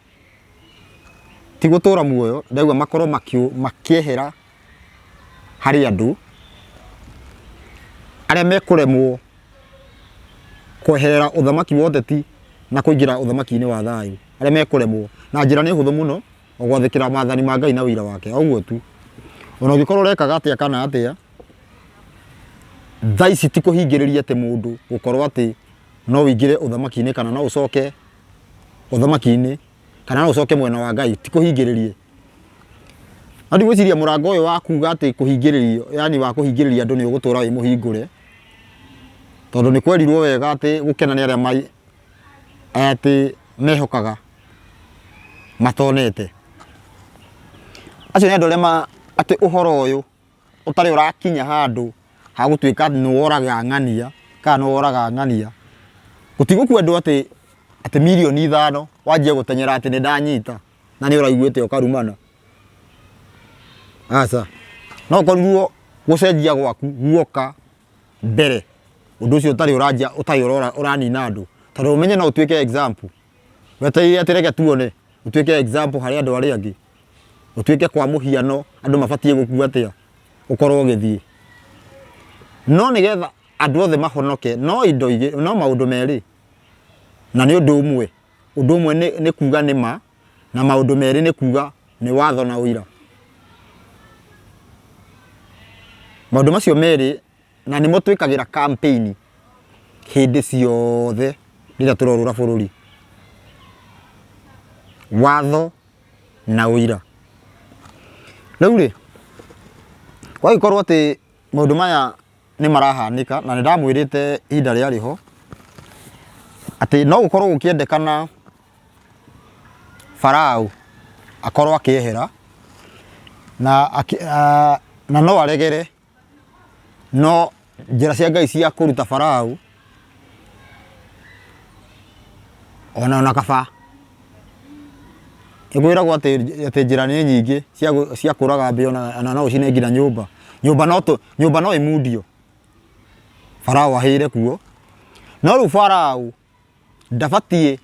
ti gũtũra muoyo ndauga makorwo makĩehera harĩ andũ arĩa mekũremwo kweherera ũthamaki wa ũteti na kũingĩra ũthamaki-inĩ wa thayũ arĩa mekũremwo na njĩra nĩ hũthũ mũno gwathĩkĩra maathani ma Ngai na ũira wake ũguo tu ona ũngĩkorwo ũrekaga atĩa kana atĩa thaa ici ti kũhingĩrĩria atĩ mũndũ gũkorwo atĩ no wĩingĩre ũthamaki-inĩ kana no ũcoke ũthamaki-inĩ kana no ũcoke mwena wa Ngai ti kũhingĩrĩrie Andi gwiciria murango uyu wa kuga ati kuhingiririo yani wa kuhingiriria andu ni ugutura wi muhingure tondu ni kwerirwo wega ati gukena ni aria mai ati mehokaga matonete acio ni andu aria ati uhoro uyu utari urakinya handu ha gutuika ni woraga ng'ania kana ni woraga ng'ania gutigoku andu ati milioni 5 wanjie gutenyera ati ni ndanyita na ni uraiguite ukarumana asa no koruo gucenjia gwaku guoka mbere undu ucio utari uranja utari uranina andu tondu umenye no utuike example weteire atireke tuone utuike example hari andu aria angi utuike kwa muhiano andu mabatie gukua atia ukorwo githii no nigetha andu othe mahonoke no indo ige no maundu meri na ni undu umwe ni kuga ni ma na maundu meri ni kuga ni watho na uira maundu macio meri na nimo twikagira campaign hindi ciothe rira turorura bururi watho na uira riu ri kwa ikorwo ati maundu maya ni marahanika na ndamwirite ihinda ria riho ati no gukorwo gukiendekana Farao akorwo akiehera na no aregere no njira cia Ngai cia kuruta Farao ona kaba igwiragwo ati njira ni nyingi cia kuraga mbio na no ucine nginya nyumba no imundio Farao ahire kuo no ru Farao ndabatie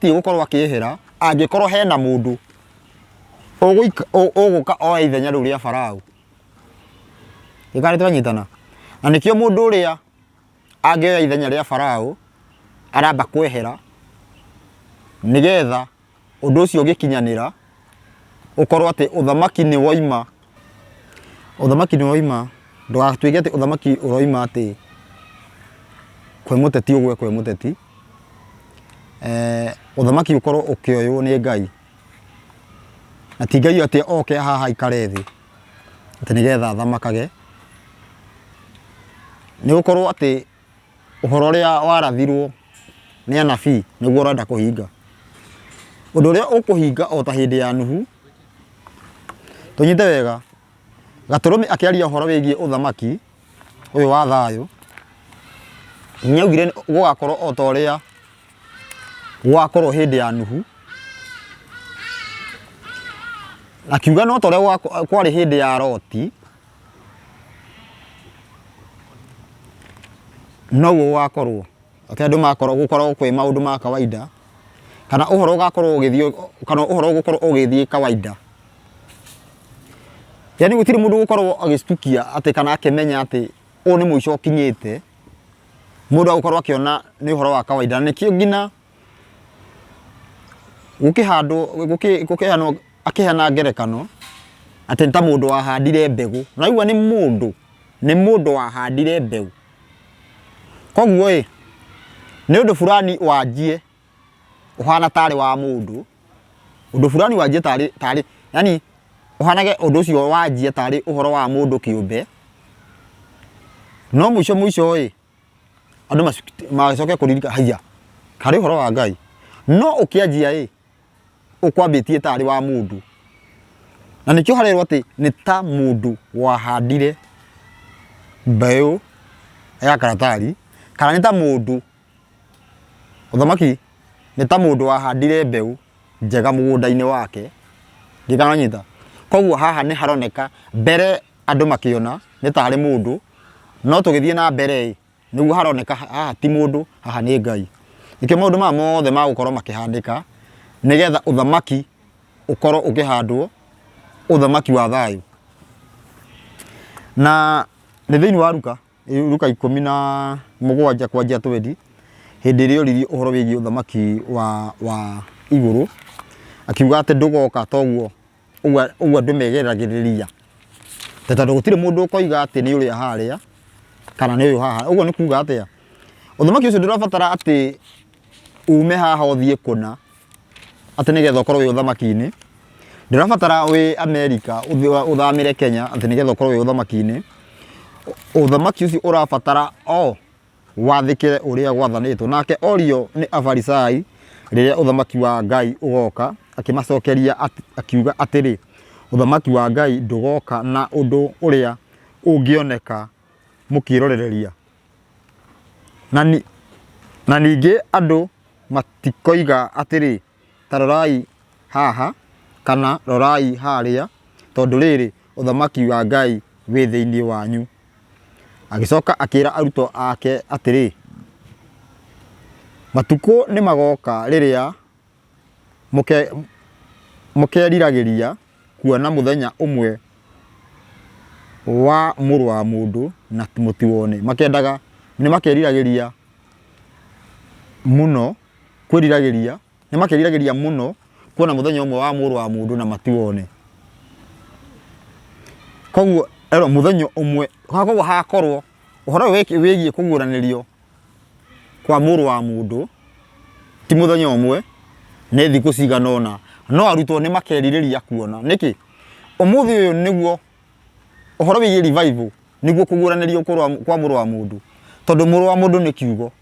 gukorwo akiehera angikorwo hena mundu uguka oya ithenya riu ria Farao ikari twanyitana na nikio mundu uria angioya ithenya ria Farao aramba kwehera nigetha undu ucio ugikinyanira ukorwo ati uthamaki ni woima ndugatuike ati uthamaki uroima ati kwe muteti ugwe kwe muteti uthamaki ukorwo ukioywo ni Ngai na ti Ngai ati oke haha ikare thi ati nigetha thamakage ni ukorwo ati uhoro ria warathirwo ni anabii niguo urenda kuhinga undu ria ukuhinga o ta hindi ya Nuhu tunyite wega Gaturumi akiaria uhoro wigie uthamaki uyu wa thayo nyaugire gugakorwo o ta uria gwakorwo hindi ya Nuhu akiuga no ta uria kwari hindi ya Loti no gwakorwo ati andu makorwo gukorwo kwi maundu ma kawaida kana uhoro ugakorwo ugithio kana uhoro gukorwo ugithie kawaida yani gutiri mundu gukorwo agistukia ati kana akimenya ati u ni muico ukinyite mundu gukorwo akiona ni uhoro wa kawaida nikio ngina gukihano akihana ngerekano ati nta mundu wahandire mbegu na igua ni mundu wahandire mbegu koguo ni undu fulani wanjie uhana tari wa mundu undu fulani wanjie tari yani uhanage undu ucio wanjie tari uhoro wa mundu kiumbe no muico andu macoke kuririka haya kari uhoro wa Ngai no ukianjia ukwambitie tari wa mundu na nikio harerwo ati ni ta mundu wahandire mbeu ya karatari kana ni ta mundu uthamaki ni ta mundu wahandire mbeu njega mugunda-ini wake ndikananyita koguo haha ni haroneka mbere andu makiona ni tari mundu no tugithie na mbere niguo haroneka haha ti mundu haha ni Ngai nikio maundu ma mothe ma gukorwo makihandika nigetha uthamaki ukorwo ukihandwo uthamaki wa thayo na ni thiini wa Luka 17 kwanjia 20 hindi rio riri uhoro wigie uthamaki wa iguru akiuga ati ndugoka toguo uguo ndumegeragiriria tondu gutire mundu ukoiga ati ni uri haria kana ni uyu haha uguo ni kuga atia uthamaki ucio ndurabatara ati ume haha uthie kuna ati nigetha ukorwo wi uthamaki-ini ndirabatara wi America uthamire Kenya ati nigetha ukorwo wi uthamaki-ini uthamaki ucio urabatara wathikire uria gwathanitwo nake orio ni afarisai riria uthamaki wa Ngai ugoka akimacokeria akiuga atiri uthamaki wa Ngai ndugoka na undu uria ungioneka mukirorereria na ningi andu matikoiga atiri tarorai haha kana rorai haria tondu riri uthamaki wa Ngai wi thiini wanyu. Agicoka akira aruto ake atiri matuko ni magoka riria mukeriragiria kuona muthenya umwe wa muru wa mundu na mutiwone makendaga ni makeriragiria muno kwiriragiria ni makeriragiria muno kuona muthenya umwe wa muru wa mundu na matiwone. Koguo ero muthenya umwe hakorwo hakorwo uhoro wigie kuguranirio kwa muru wa mundu ti muthenya umwe ni thiku ciganona no arutwo ni makeririria kuona niki umuthi uyu niguo uhoro wigie revival niguo kuguranirio kwa muru wa mundu tondu muru wa mundu ni kiugo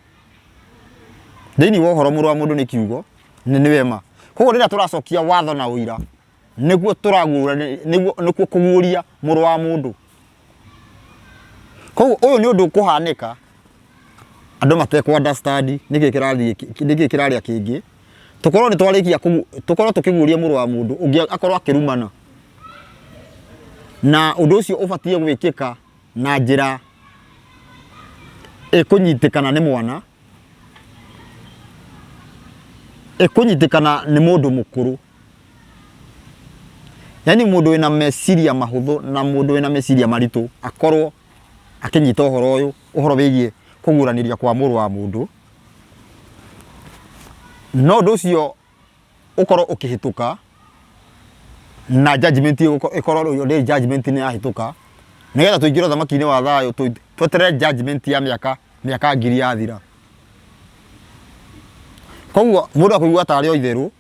thiini wa uhoro muru wa mundu ni kiugo ni wema. Koguo rira turacokia watho na uira niguo turagura niguo kuguria muru wa mundu. Koguo uyu ni undu kuhanika andu matekwa understand niki kiraria kingi tukorwo ni twarikia tukorwo tukiguria muru wa mundu ungi akorwo akirumana na undu ucio ubatie gwikika na njira ikunyitikana ni mwana ikunyitikana ni mundu mukuru yani mundu wina meciria mahuthu na mundu wina meciria maritu akorwo akinyita uhoro uyu uhoro wigie kuguraniria kwa muru wa mundu no ndu ucio ukorwo ukihituka na judgment ikorwo uyu ndi judgment ni ahituka nigetha tuingire uthamaki-ini wa thayo twetere judgment ya miaka ngiri yathira. Koguo mundu akuigua tari o itheru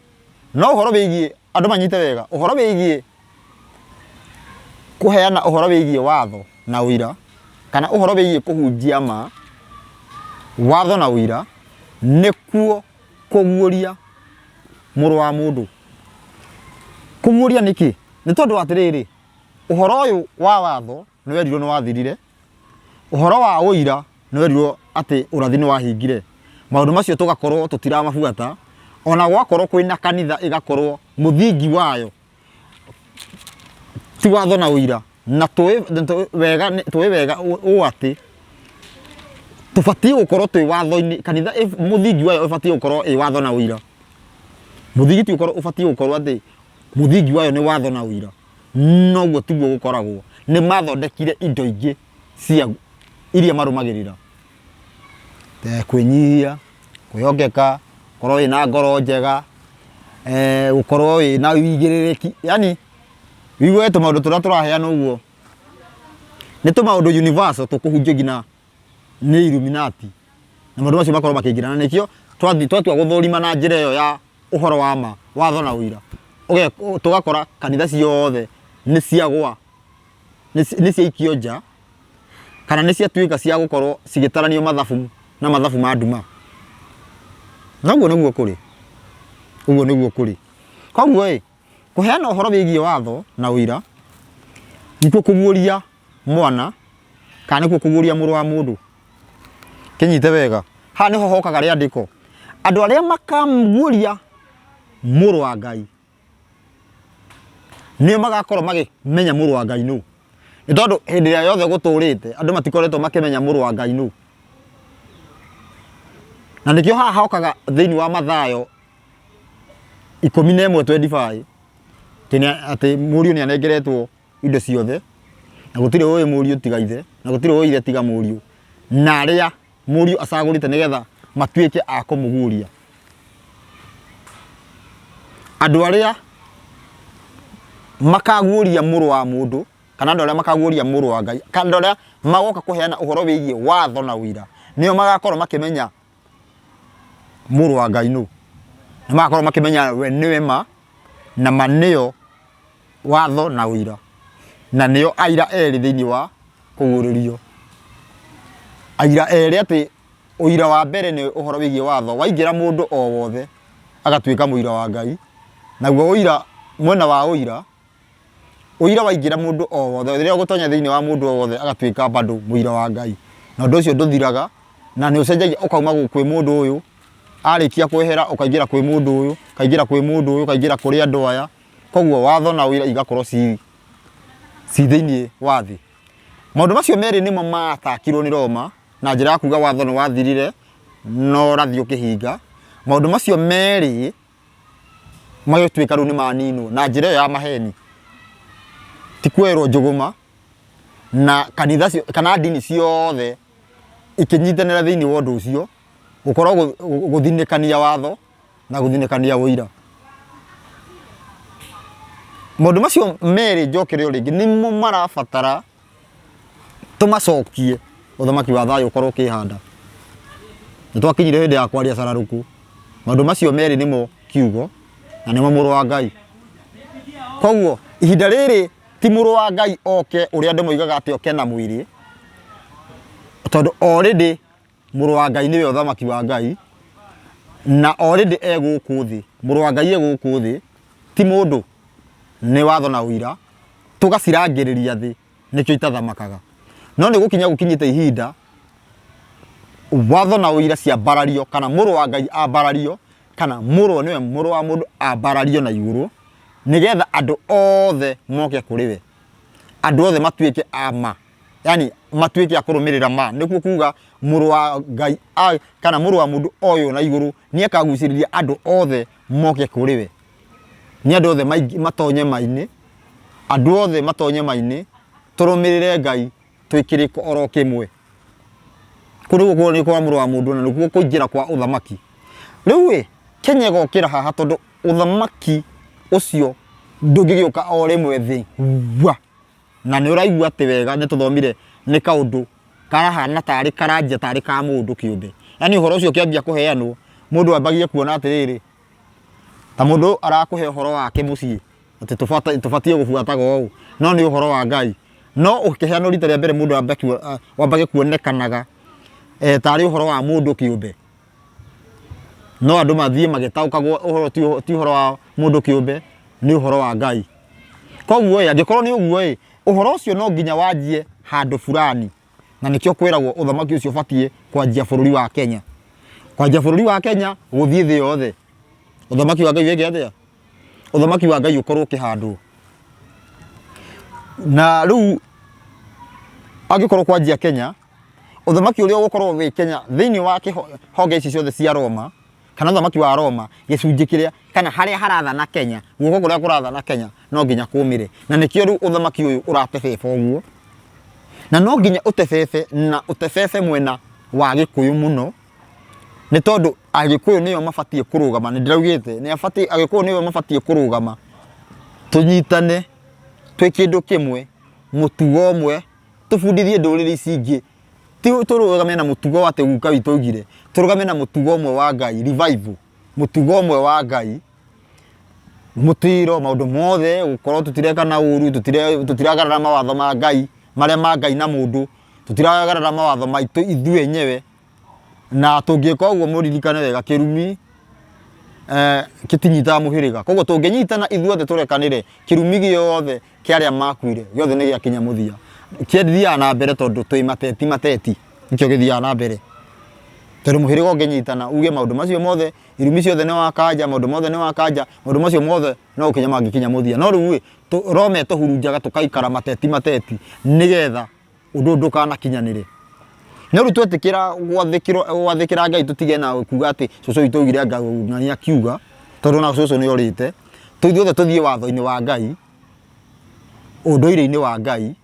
no uhoro wigie andu manyite wega uhoro wigie kuheana uhoro wigie watho na uira kana uhoro wigie kuhunjia ma watho na uira nikuo kuguria muru wa mundu. Kuguria niki ni tondu atiriri uhoro uyu wa watho ni werirwo ni wathirire uhoro wa uira ni werirwo ati urathi ni wahingire maundu macio tugakorwo tutiramabuata ona gwakorwo kwina kanitha igakorwo muthingi wayo ti watho na uira na tuwe wega u ati tubatie gukorwo twi watho-ini kanitha muthingi wayo ubatie gukorwo i watho na uira muthingi ti gukorwo ubatie gukorwo ati muthingi wayo ni watho na uira no guo tiguo gukoragwo ni mathondekire indo ingi cia iria marumagirira kwinyihia kwiyongeka korwo ina ngoro njega gukorwo ina wigiririki yani wigue maundu turia turaheana uguo ni maundu universal tukuhunjia ngina ni Illuminati na maundu macio makorwo makingirana nikio twatua guthurima na njira iyo ya uhoro wa ma watho na uira tugakora kanitha ciothe ni ciagwa ni ciaikio nja kana ni ciatuika cia gukorwo cigitaranio mathabu na mathabu ma nduma naguo niguo kuri uguo niguo kuri. Koguo kuheana uhoro wigie watho na uira nikuo kuguria mwana kana nikuo kuguria muru wa mundu kinyite wega ha niho hokaga ria ndiko andu aria makamuguria muru wa Ngai ni magakorwo magimenya muru wa Ngai nu ni tondu hindi ria yothe guturite andu matikoretwo makimenya muru wa Ngai nu na nikio haha hokaga thiini wa Mathayo 11:25 tene ati muriu ni anengeretwo indo ciothe na gutire uyi muriu tiga ithe na gutire uyi ithe tiga muriu na aria muriu acagurite nigetha matuike a kumuguria andu aria makaguria muru wa mundu kana andu aria makaguria muru wa Ngai kana andu aria magoka kuheana uhoro wigie watho na uira nio magakorwo makimenya muru wa Ngai nu ni magakorwo makimenya we niwe ma na manio watho na uira, na nio aira eri thiini wa kuguririo. Aira eri ati uira wa mbere ni uhoro wigie watho, waingira mundu o wothe agatuika muira wa Ngai, naguo uira mwena wa uira waingira mundu o wothe riria gutonya thiini wa mundu o wothe agatuika bado muira wa Ngai, na undu ucio nduthiraga na ni ucenjagia ukauma kwi mundu uyu arikia kwehera ukaingira kwi mundu uyu kaingira kwi mundu uyu kaingira kuri andu aya, koguo watho na uira igakorwo si thiini wa thi. Maundu macio meri nimo matakirwo ni Roma na njira ya kuga watho ni wathirire no rathi ukihinga. Maundu macio meri magituika riu ni maninwo na njira ya maheni, ti kwerwo njuguma na kanitha kana dini ciothe ikinyitanira thiini wa undu ucio gukorwo guthinikania watho na guthinikania uira. Maundu macio meri njokere ringi nimo marabatara tumacokie uthamaki wa thayu ukorwo ukihanda. Nitwakinyire hindi ya kwaria cararuku. Maundu macio meri nimo kiugo na nimo muru wa Ngai. Koguo ihinda riri ti muru wa Ngai oke uria andu moigaga ati oke na mwiri, tondu already muru wa Ngai niwe uthamaki wa Ngai na already guku thi. Muru wa Ngai guku thi ti mundu, ni watho na uira tugacirangiriria thi nikio itathamakaga. No ni gukinya gukinyite ihinda watho na uira cia barario kana muru wa Ngai abarario kana niwe muru wa mundu abarario na iguru, nigetha andu othe moke kuriwe, andu othe matuike ama, yani matuike akurumirira ma, nikuo kuga muru wa Ngai kana muru wa mundu oyo na iguru ni akaguciriria andu othe moke kuriwe, ni andu othe matonye maini, andu othe matonye maini turumirire Ngai twikiriko oro kimwe. Kurigo ni kwa muru wa mundu na nikuo kuingira kwa uthamaki. Riu Kenya gokira haha tondu uthamaki ucio ndungigiuka o rimwe thi wa, na ni uraigua ati wega ni tuthomire ni kaundu karahana tari karanja tari ka mundu kiumbe. Yani uhoro ucio kiambia kuheanwo mundu ambagie kuona atiriri ta mundu arakuhe uhoro wake mucii ati tufatie gubuataga ou, no ni uhoro wa Ngai. No ukiheanwo rita ria mbere mundu wambage kuonekanaga tari uhoro wa mundu kiumbe, no andu mathie magitaukagwo uhoro ti uhoro wa mundu kiumbe, ni uhoro wa Ngai. Koguo angikorwo ni uguo uhoro ucio no nginya wanjie handu fulani, na nikio kwiragwo uthamaki ucio batie kwanjia bururi wa Kenya. Kwanjia bururi wa Kenya guthie thi yothe uthamaki wa Ngai wege atia, uthamaki wa Ngai ukorwo kihandwo. Na riu angikorwo kwanjia Kenya, uthamaki uria ukorwo wi Kenya thiini wa honge ici ciothe cia Roma kana uthamaki wa Roma gicunji kiria kana haria harathana Kenya, guko kuria kurathana Kenya no nginya kumire, na nikio riu uthamaki uyu uratebeba uguo, na no nginya utebebe na utebebe mwena wa Gikuyu muno, ni tondu Agikuyu niyo mabatie kurugama. Ni ndiraugite ni abatie Agikuyu niyo mabatie kurugama, tunyitane twi kindu kimwe, mutugo umwe, tubundithie nduriri ici ingi, ti turugame na mutugo ati guka witu ugire, turugame na mutugo umwe wa Ngai, revival, mutugo umwe wa Ngai, mutiro maundu mothe gukorwo tutireka na uru, tutiragarara mawatho ma Ngai maria ma Ngai na mundu, tutiragarara mawatho maitu ithu enyewe. Na tungika uguo muririkane wega kirumi kitinyita muhiriga, koguo tunginyitana ithuothe turekanire kirumi giothe kiaria makuire giothe ni giakinya muthia, kiendithia na mbere tondu twi mateti nikio githia na mbere. Tondu muhiriga unginyitana uge maundu macio mothe, irumi ciothe ni wakanja, maundu mothe ni wakanja, maundu macio mothe no ukinya mangikinya muthia. No riu Rome tuhurunjaga tukaikara mateti nigetha undu ndukana kinyanire. No riu twetikira gwathikira Ngai tutige na kuga ati cucu witu ugire Ngai na ni akiuga, tondu na cucu ni orite tuithuothe tuthie watho-ini wa Ngai, unduire-ini wa Ngai,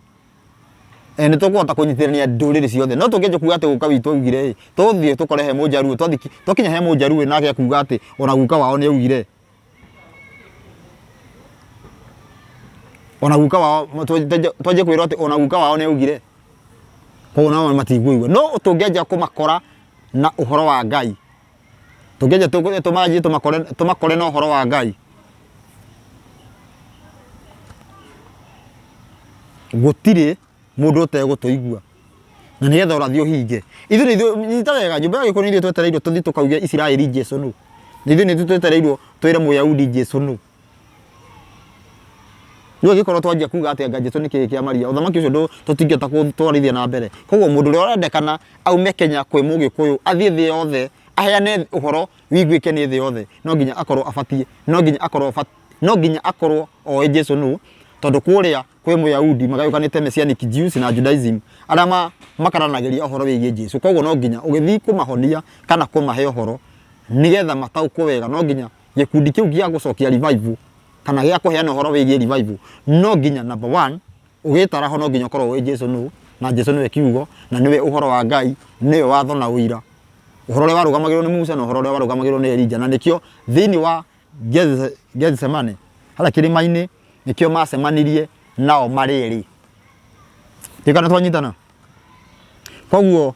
ni tukuhota kunyitirania nduriri ciothe. No tungeje kuga ati guka witu ugire tuthie tukore he munjaruo, twakinya he munjaruo nake akuga ati ona guka wao ni ugire, ona guka wao twaje kwirwo ati ona guka wao ni ugire, kona matiguigwa. No tungeja kumakora na uhoro wa Ngai, tungeja tumaji tumakore na uhoro wa Ngai, gutire mundu utegutuigua na nigetha urathi uhinge ithu nyita wega nyumba ya gikoni ithu twetereirwo tuthi tukauge Isiraeli Jesu nu ithu ni twetereirwo twire Muyahudi Jesu nu Ndio gikorwo twanjia kuga ati anga Jesu niki kia Maria uthamaki ucio ndo tutingeta kutwarithia na mbere koguo mundu uri urendekana aume Kenya kwi Mugikuyu athie thi yothe aheane uhoro wiguike ni thi yothe no nginya akorwo abatie no nginya akorwo oe Jesu nu tondu kuria kwi Muyahudi magayukanite Messianic Jews na Judaism aria makaranagiria uhoro wigie Jesu koguo no nginya ugithi kumahonia kana kumahe uhoro nigetha mataukwo wega no nginya gikundi kiu gia gucokia revival kana gia kuheana uhoro wigie revival no nginya number 1 ugitara ho no nginya korwo we Jesu nu na Jesu niwe kiugo na niwe uhoro wa Ngai niwe watho na uira uhoro ule warugamagirwo ni Musa na uhoro ule warugamagirwo ni Elijah na nikio thini wa Gethsemane hala kirima-ini nikio macemanirie nao mariri tikana twanyitana koguo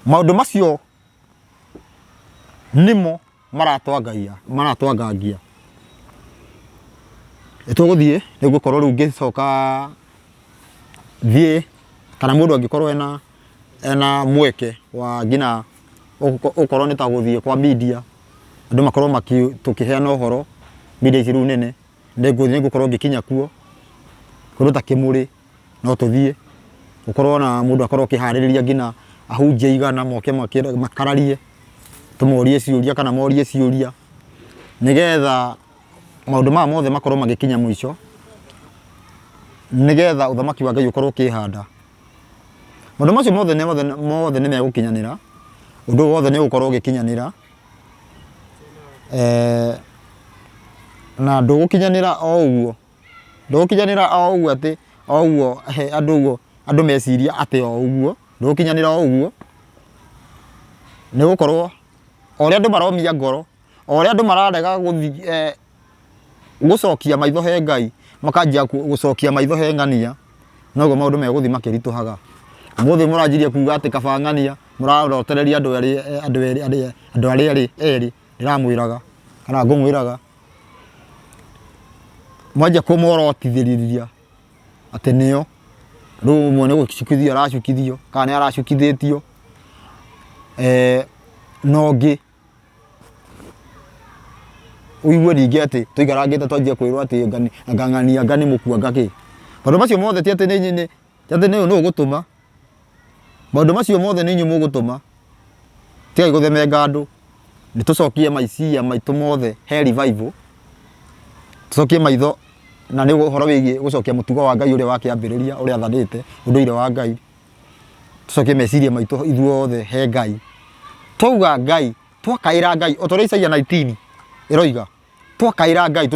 maundu macio nimo maratwangagia etuguthie niguo korwo riu ngicoka thie kana mundu angikorwo ena mweke wa ngina ukorwo ni ta guthie kwa media andu makorwo tukiheana uhoro media ici riu nene nigukorwo ngikinya kuo kundu ta Kimuri no tuthie ukorwo na mundu akorwo kihaririria ngina ahunjia igana moke makararie tumurie ciuria kana morie ciuria nigetha maundu ma mothe makorwo magikinya mwisho nigetha uthamaki wa Ngai ukorwo kihanda maundu macio mothe ni megukinyanira undu wothe ni ukorwo gikinyanira na ndugukinyanira o uguo ati o uguo andu meciria ati o uguo ndugukinyanira o uguo ni gukorwo oria andu maromia ngoro oria andu mararega gucokia maitho he Ngai makanjia gucokia maitho he ng'ania noguo maundu meguthi makirituhaga muthi muranjiria kuga ati kaba ng'ania murarotereria andu eri ndiramwiraga kana ngumwiraga mwanjia kumorotithiriria ati nio riu mwene gucukithio aracukithio kana ni aracukithitio nongi uigue ningi ati tuigarangite twanjia kwirwo ati ngang'ania ngani mukua ngaki maundu macio mothe ti ati ni ugutuma maundu macio mothe ni inyu mugutuma tigai guthemenga andu ni tucokie maiciria maitu mothe he revival tucokie maitho na ni uhoro wigie gucokia mutugo wa Ngai uria wakiambiriria uria athanite unduire wa Ngai tucokie meciria maitu ithuothe he Ngai twauga Ngai twakaira Ngai otoria Isaia 19 iroiga twakaira Ngai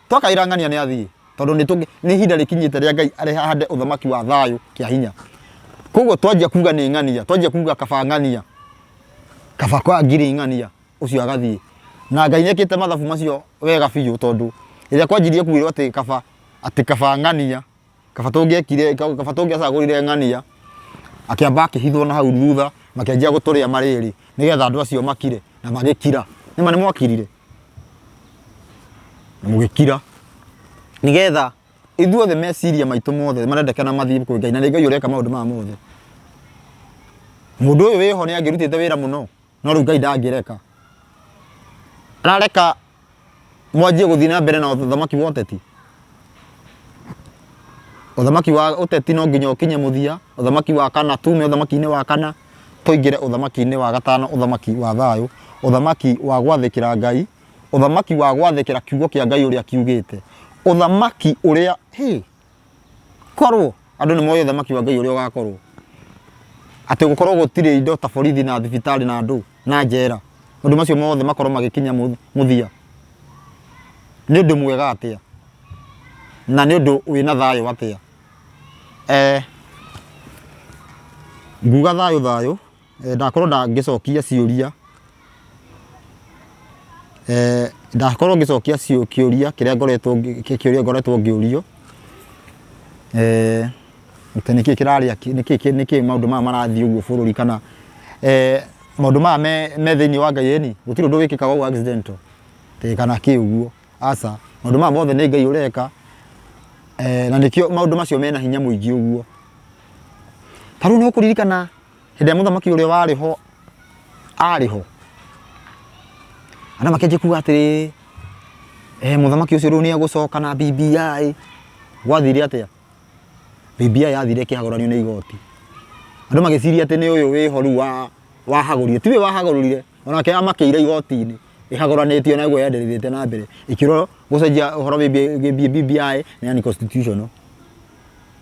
twakaira ng'ania ni athii tondu ni hinda rikinyite ria Ngai arehande uthamaki wa thayu kia hinya koguo twanjia kuga ni ng'ania twanjia kuga kaba ng'ania kaba kwa ngiri ng'ania ucio agathii na Ngai niekite mathabu macio wega biu tondu iria kwanjirie kwirwo ati kaba ng'ania kaba tungiacagurire ng'ania akiamba akihithwo na hau thutha makianjia guturia mariri nigetha andu acio makire na magikira nima ni mwakirire na mugikira nigetha ithuothe meciria maitu mothe marendekana mathii kwi Ngai na ni Ngai ureka maundu ma mothe mundu uyu wiho ni angirutite wira muno no riu Ngai ndangireka arareka mwanjie guthii na mbere na uthamaki wa uteti uthamaki wa uteti no nginya ukinye muthia uthamaki wa kana tume uthamaki-ini wa kana tuingire uthamaki-ini wa gatano uthamaki wa thayu uthamaki wa gwathikira Ngai uthamaki wa gwathikira kiugo kia Ngai uria kiugite uthamaki uria korwo andu ni moyo uthamaki wa Ngai uria ugakorwo ati gukorwo gutire indo ta borithi na thibitari na andu na njera undu macio mothe makorwo magikinya muthia ni undu mwega atia na ni undu wina thayu atia nguga thayu ndakorwo ndangicokia ciuria ndakorwo ngicokia kiuria kiria ngoretwo ngiurio niki kiraria niki maundu ma marathii uguo bururi kana maundu ma me thiini wa Ngai eni gutiri undu wikikaga u accidental te kana ki uguo asa maundu ma mothe ni Ngai ureka na nikio maundu macio mena hinya muingi uguo taru no kuririkana hinde muthamaki uria wari ho ariho ana makenje kuga atiri muthamaki ucio riu ni agucoka na BBI gwathire atia BBI yathire kihagoranio ni igoti andu magiciria ati ni uyu wiho riu wa hagurire tiwe wa hagurire onake amakiire igoti-ini ihagoranitio na guo yenderithite na mbere ikiro gucenjia uhoro BBI ni constitutional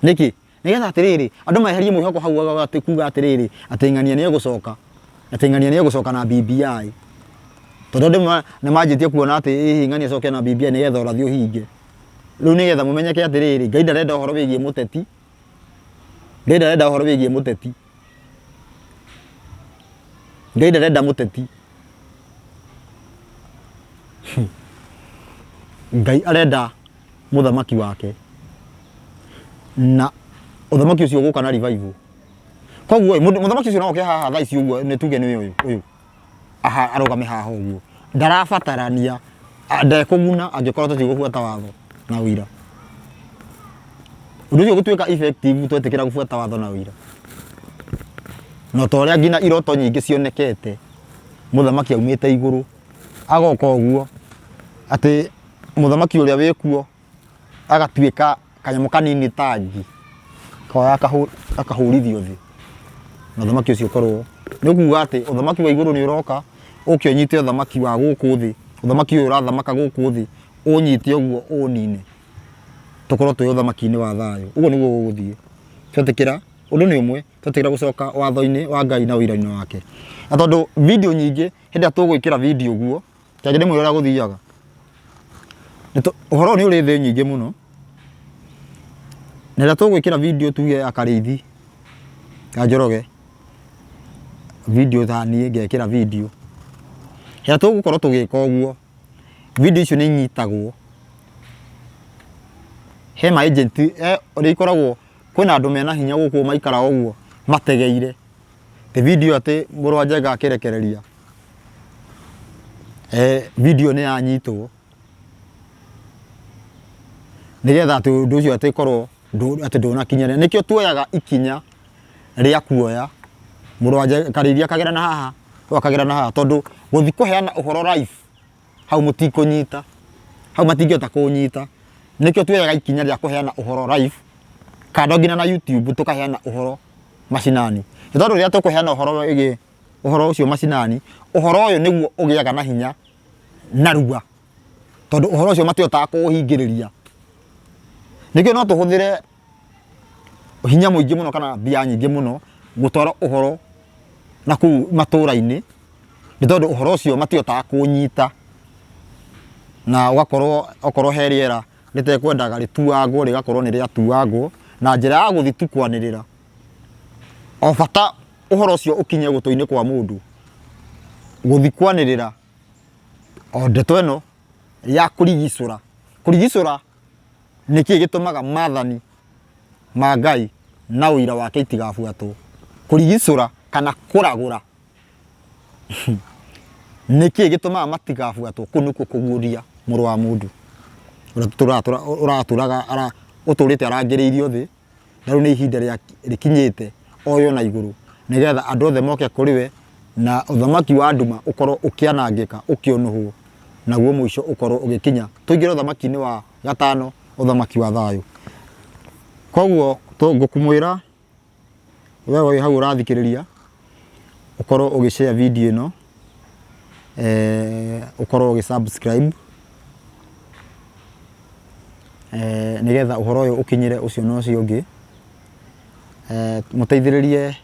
niki nigetha atiriri andu maherie mwihoko hau ati kuga atiriri ati ng'ania ni gucoka na BBI tondu ni manjitie kuona ati hihi ng'ania coke na BBI nigetha urathi uhinge riu nigetha mumenyeke atiriri Ngai ndarenda uhoro wigie muteti Ngai ndarenda uhoro wigie muteti Ngai ndarenda muteti Ngai arenda muthamaki wake na uthamaki ucio guka na revival koguo muthamaki ucio no ke haha thaa ici uguo ni tuge ni uyu aha arugame haha uguo ndarabatarania ndekuguna angikorwo tutigubuata watho na wira undu ucio gutwika effective twetikira gubuata watho na wira no toria ngina iroto nyingi cionekete muthamaki aumite iguru agoka uguo ati muthamaki uria wikuo agatwika kanyamu kanini tangi koya akahurithio thi muthamaki ucio korwo ni kuga ati uthamaki wa iguru ni uroka ukionyite uthamaki wa guku thi uthamaki uyu urathamaka guku thi unyite uguo unine tukorwo twi uthamaki-ini wa thayo uguo niguo guguthie twetikira undu ni umwe twetikira gucoka watho-ini wa Ngai na wira-ini wake na tondu video nyingi hindi tugwikira video uguo kage ndimwe uria guthiaga uhoro ni uri thi nyingi muno na tugwikira video tuge akarithi Njoroge video thani ngekira video ya tugukorwo tugika uguo video icio ni nyitagwo he ma agent uri ikoragwo kwina andu mena hinya guku maikara uguo mategeire te video ati muru Njenga akirekereria video ni anyitwo nigetha ati undu ucio ati korwo ati ndona kinya nikio tuoyaga ikinya ria kuoya muru Njenga karithia kagera na haha wakagera na haha tondu guthi kuheana uhoro live hau mutikunyita hau matingiota kunyita nikio tuoyaga ikinya ria kuheana uhoro live kando ngina na YouTube tukaheana uhoro macinani tondu ria tukuheana uhoro ucio macinani uhoro uyu niguo ugiaga na hinya narua tondu uhoro ucio matiota kuhingiriria nikio no tuhuthire hinya muingi muno kana bia nyingi muno gutwara uhoro na ku matura-ini ni tondu uhoro ucio matiota kunyita na ugakorwo he riera ritekwendaga rituagwo rigakorwo ni ria tuagwo na njira ya guthi tu kwanirira o bata uhoro ucio ukinye gutu-ini kwa mundu guthi kwanirira o ndeto ino ya kurigicura niki gitumaga mathani ma Ngai na uira wake itigabuatwo kurigicura kana kuragura niki gitumaga matigabuatwo kunuko kuguria muru wa mundu uraturaga uturite arangiriirio thi na riu ni ihinda rikinyite oyo na iguru nigetha andu othe moke kuriwe na uthamaki wa nduma ukorwo ukianangika ukionuhwo naguo muico ukorwo ugikinya tuingira uthamaki-ini wa gatano uthamaki wa thayo koguo ngukumwira wewe hau urathikiriria ukorwo ugishare video ino ukorwo ugisubscribe nigetha uhoro uyu ukinyire ucio no ucio ungi muteithiririe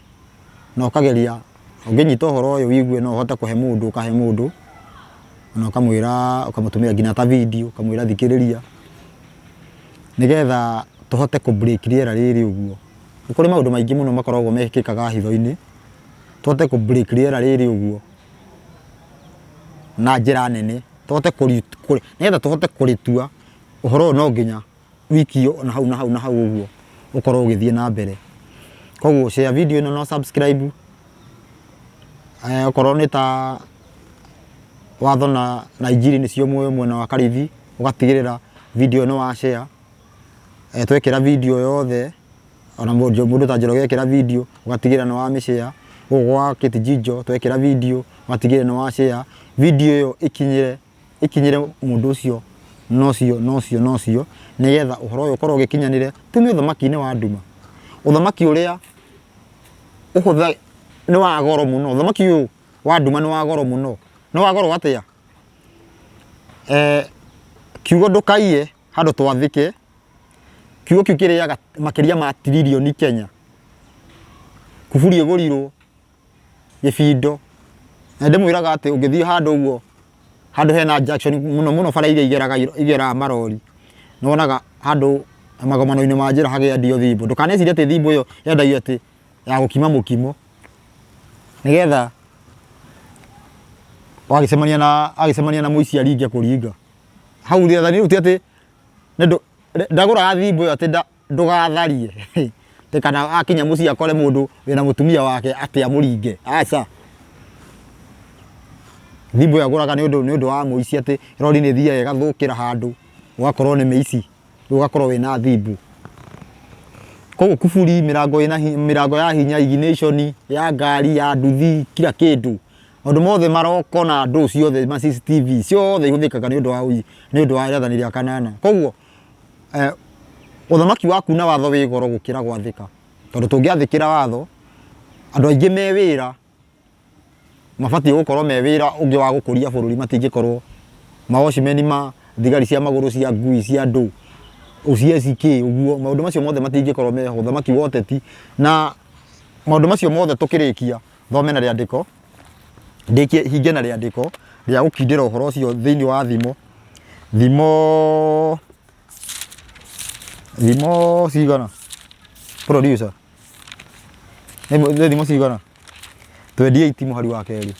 na ukageria unginyita uhoro uyu wigue no uhote kuhe mundu ukahe mundu na ukamwira ukamutumira ngina ta video ukamwira thikiriria nigetha tuhote ku break riera riri uguo ukuri maundu maingi muno makoragwo mekikaga hitho-ini tuhote ku break riera riri uguo na njira nene tuhote nigetha tuhote kuritua uhoro no nginya wiki na hau uguo ukorwo ugithie na mbere koguo share video ino no subscribe ukorwo ni ta watho na injiri nicio mwena wa karithi ugatigirira video ino wa share twekira video yothe ona mundu ta Njoroge ekira video ugatigira no wa mishare gwa Kitijijo twekira video ugatigira no wa share video yo ikinyire mundu ucio nocio nigetha uhoro uyu ukorwo ugikinyanire tumi uthamaki-ini wa nduma uthamaki uria uhutha ni wa goro muno uthamaki uyu wa nduma ni wa goro muno no wa goro atia kiugo ndukaie handu twathike kiugo kiu kiriaga makiria ma trilioni Kenya kuburi igũrirwo gibindo na ndimwiraga ati ungithii handu hena junction muno bara iria igeraga marori nonaga handu magomano-ini ma njira hagĩa ndio thimbo ndukanecirie ati thimbo iyo yendagio ati ya gukima mukimo nigetha agicemania na muici aringe kuringa hau thia thani ruti ati ndagura thimbo iyo ati ndugatharie te kana akinya muci akore mundu wina mutumia wake ati amuringe aca thimbo yaguraga ni undu wa muici ati rori ni thia igathukira handu ugakorwo ni miici ugakorwo wina thimbo koguo kuburi mirango ya hinya ignition ya ngari ya nduthi kila kindu maundu mothe maroko na ndu ciothe ma CCTV ciothe ihuthikaga ni undu wa rĩathani rĩa kanana koguo uthamaki waku na watho wi goro gukira gwathika tondu tungiathikira watho andu aingi me wira mabati gukorwo me wira ungi wa gukuria bururi matingikorwo maoshimeni ma thigari cia maguru cia ngui cia ndu UCSK uguo maundu macio mothe matingikorwo me uthamaki wa uteti na maundu macio mothe tukirikia thome na riandiko ndikie hinge na riandiko ria gukindira uhoro ucio thiini wa thimo cigana producer thimo cigana 28 muhari wa keri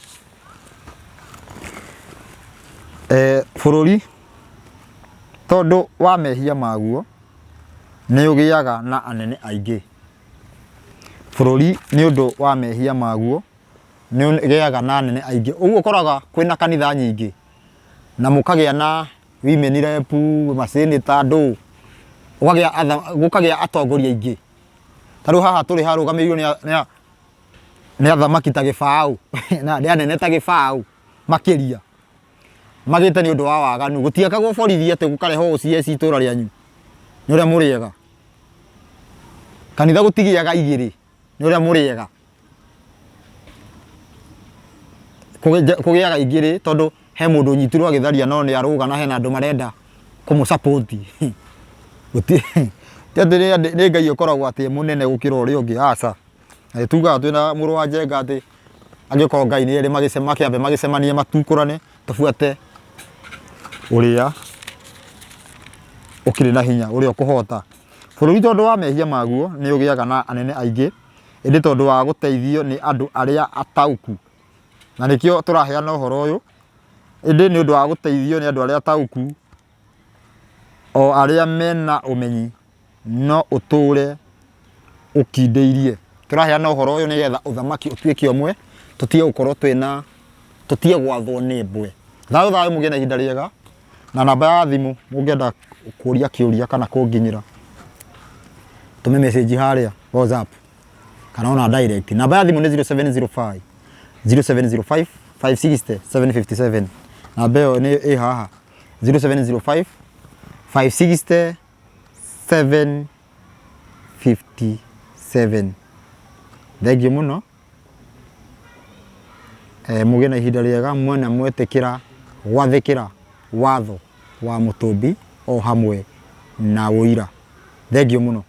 bururi tondu wa mehia maguo ni ugiaga na anene aingi bururi ni undu wa mehia maguo ni ugiaga na anene aingi uguo koraga kwina kanitha nyingi na mukagia na women rep maseneta ndu gukagia atongoria aingi taru haha turi harugamirio ni athamaki ta Gibau na ni anene ta Gibau makiria magite ni undu wa waganu gutiakagwo borithi ati gukareho UCS itura rianyu ni uria muriega kanitha gutigiaga igiri ni uria muriega kugiaga igiri tondu he mundu nyitirwo agitharia no ni aruga na hena andu marenda kumu support Tiatire ni Ngai ukoragwo ati munene gukira uria ungi aca tuga twina muru wa Njenga ati agikorwo Ngai ni ri magicemanie matukurane tufuate uria ukiri na hinya uria ukuhota bururi tondu wa mehia maguo ni ugiaga na anene aingi indi tondu wa guteithio ni andu aria atauku na nikio turaheana uhoro uyu indi ni undu wa guteithio ni andu aria atauku o aria mena umenyi no uture ukindeirie turaheana uhoro uyu nigetha uthamaki utuike umwe tutie gukorwo tutie gwathwo ni mbwe thayo mugie na ihinda riega na namba ya thimu mungienda kuria kiuria kana kunginyira tume message haria WhatsApp kana ona direct namba ya thimu ni 0705 560 757 namba yo ni haha 0705 560 757 thengio muno mugie na ihinda riega mwena mwetikira gwathikira watho wa mutumbi o hamwe na uira thengio muno.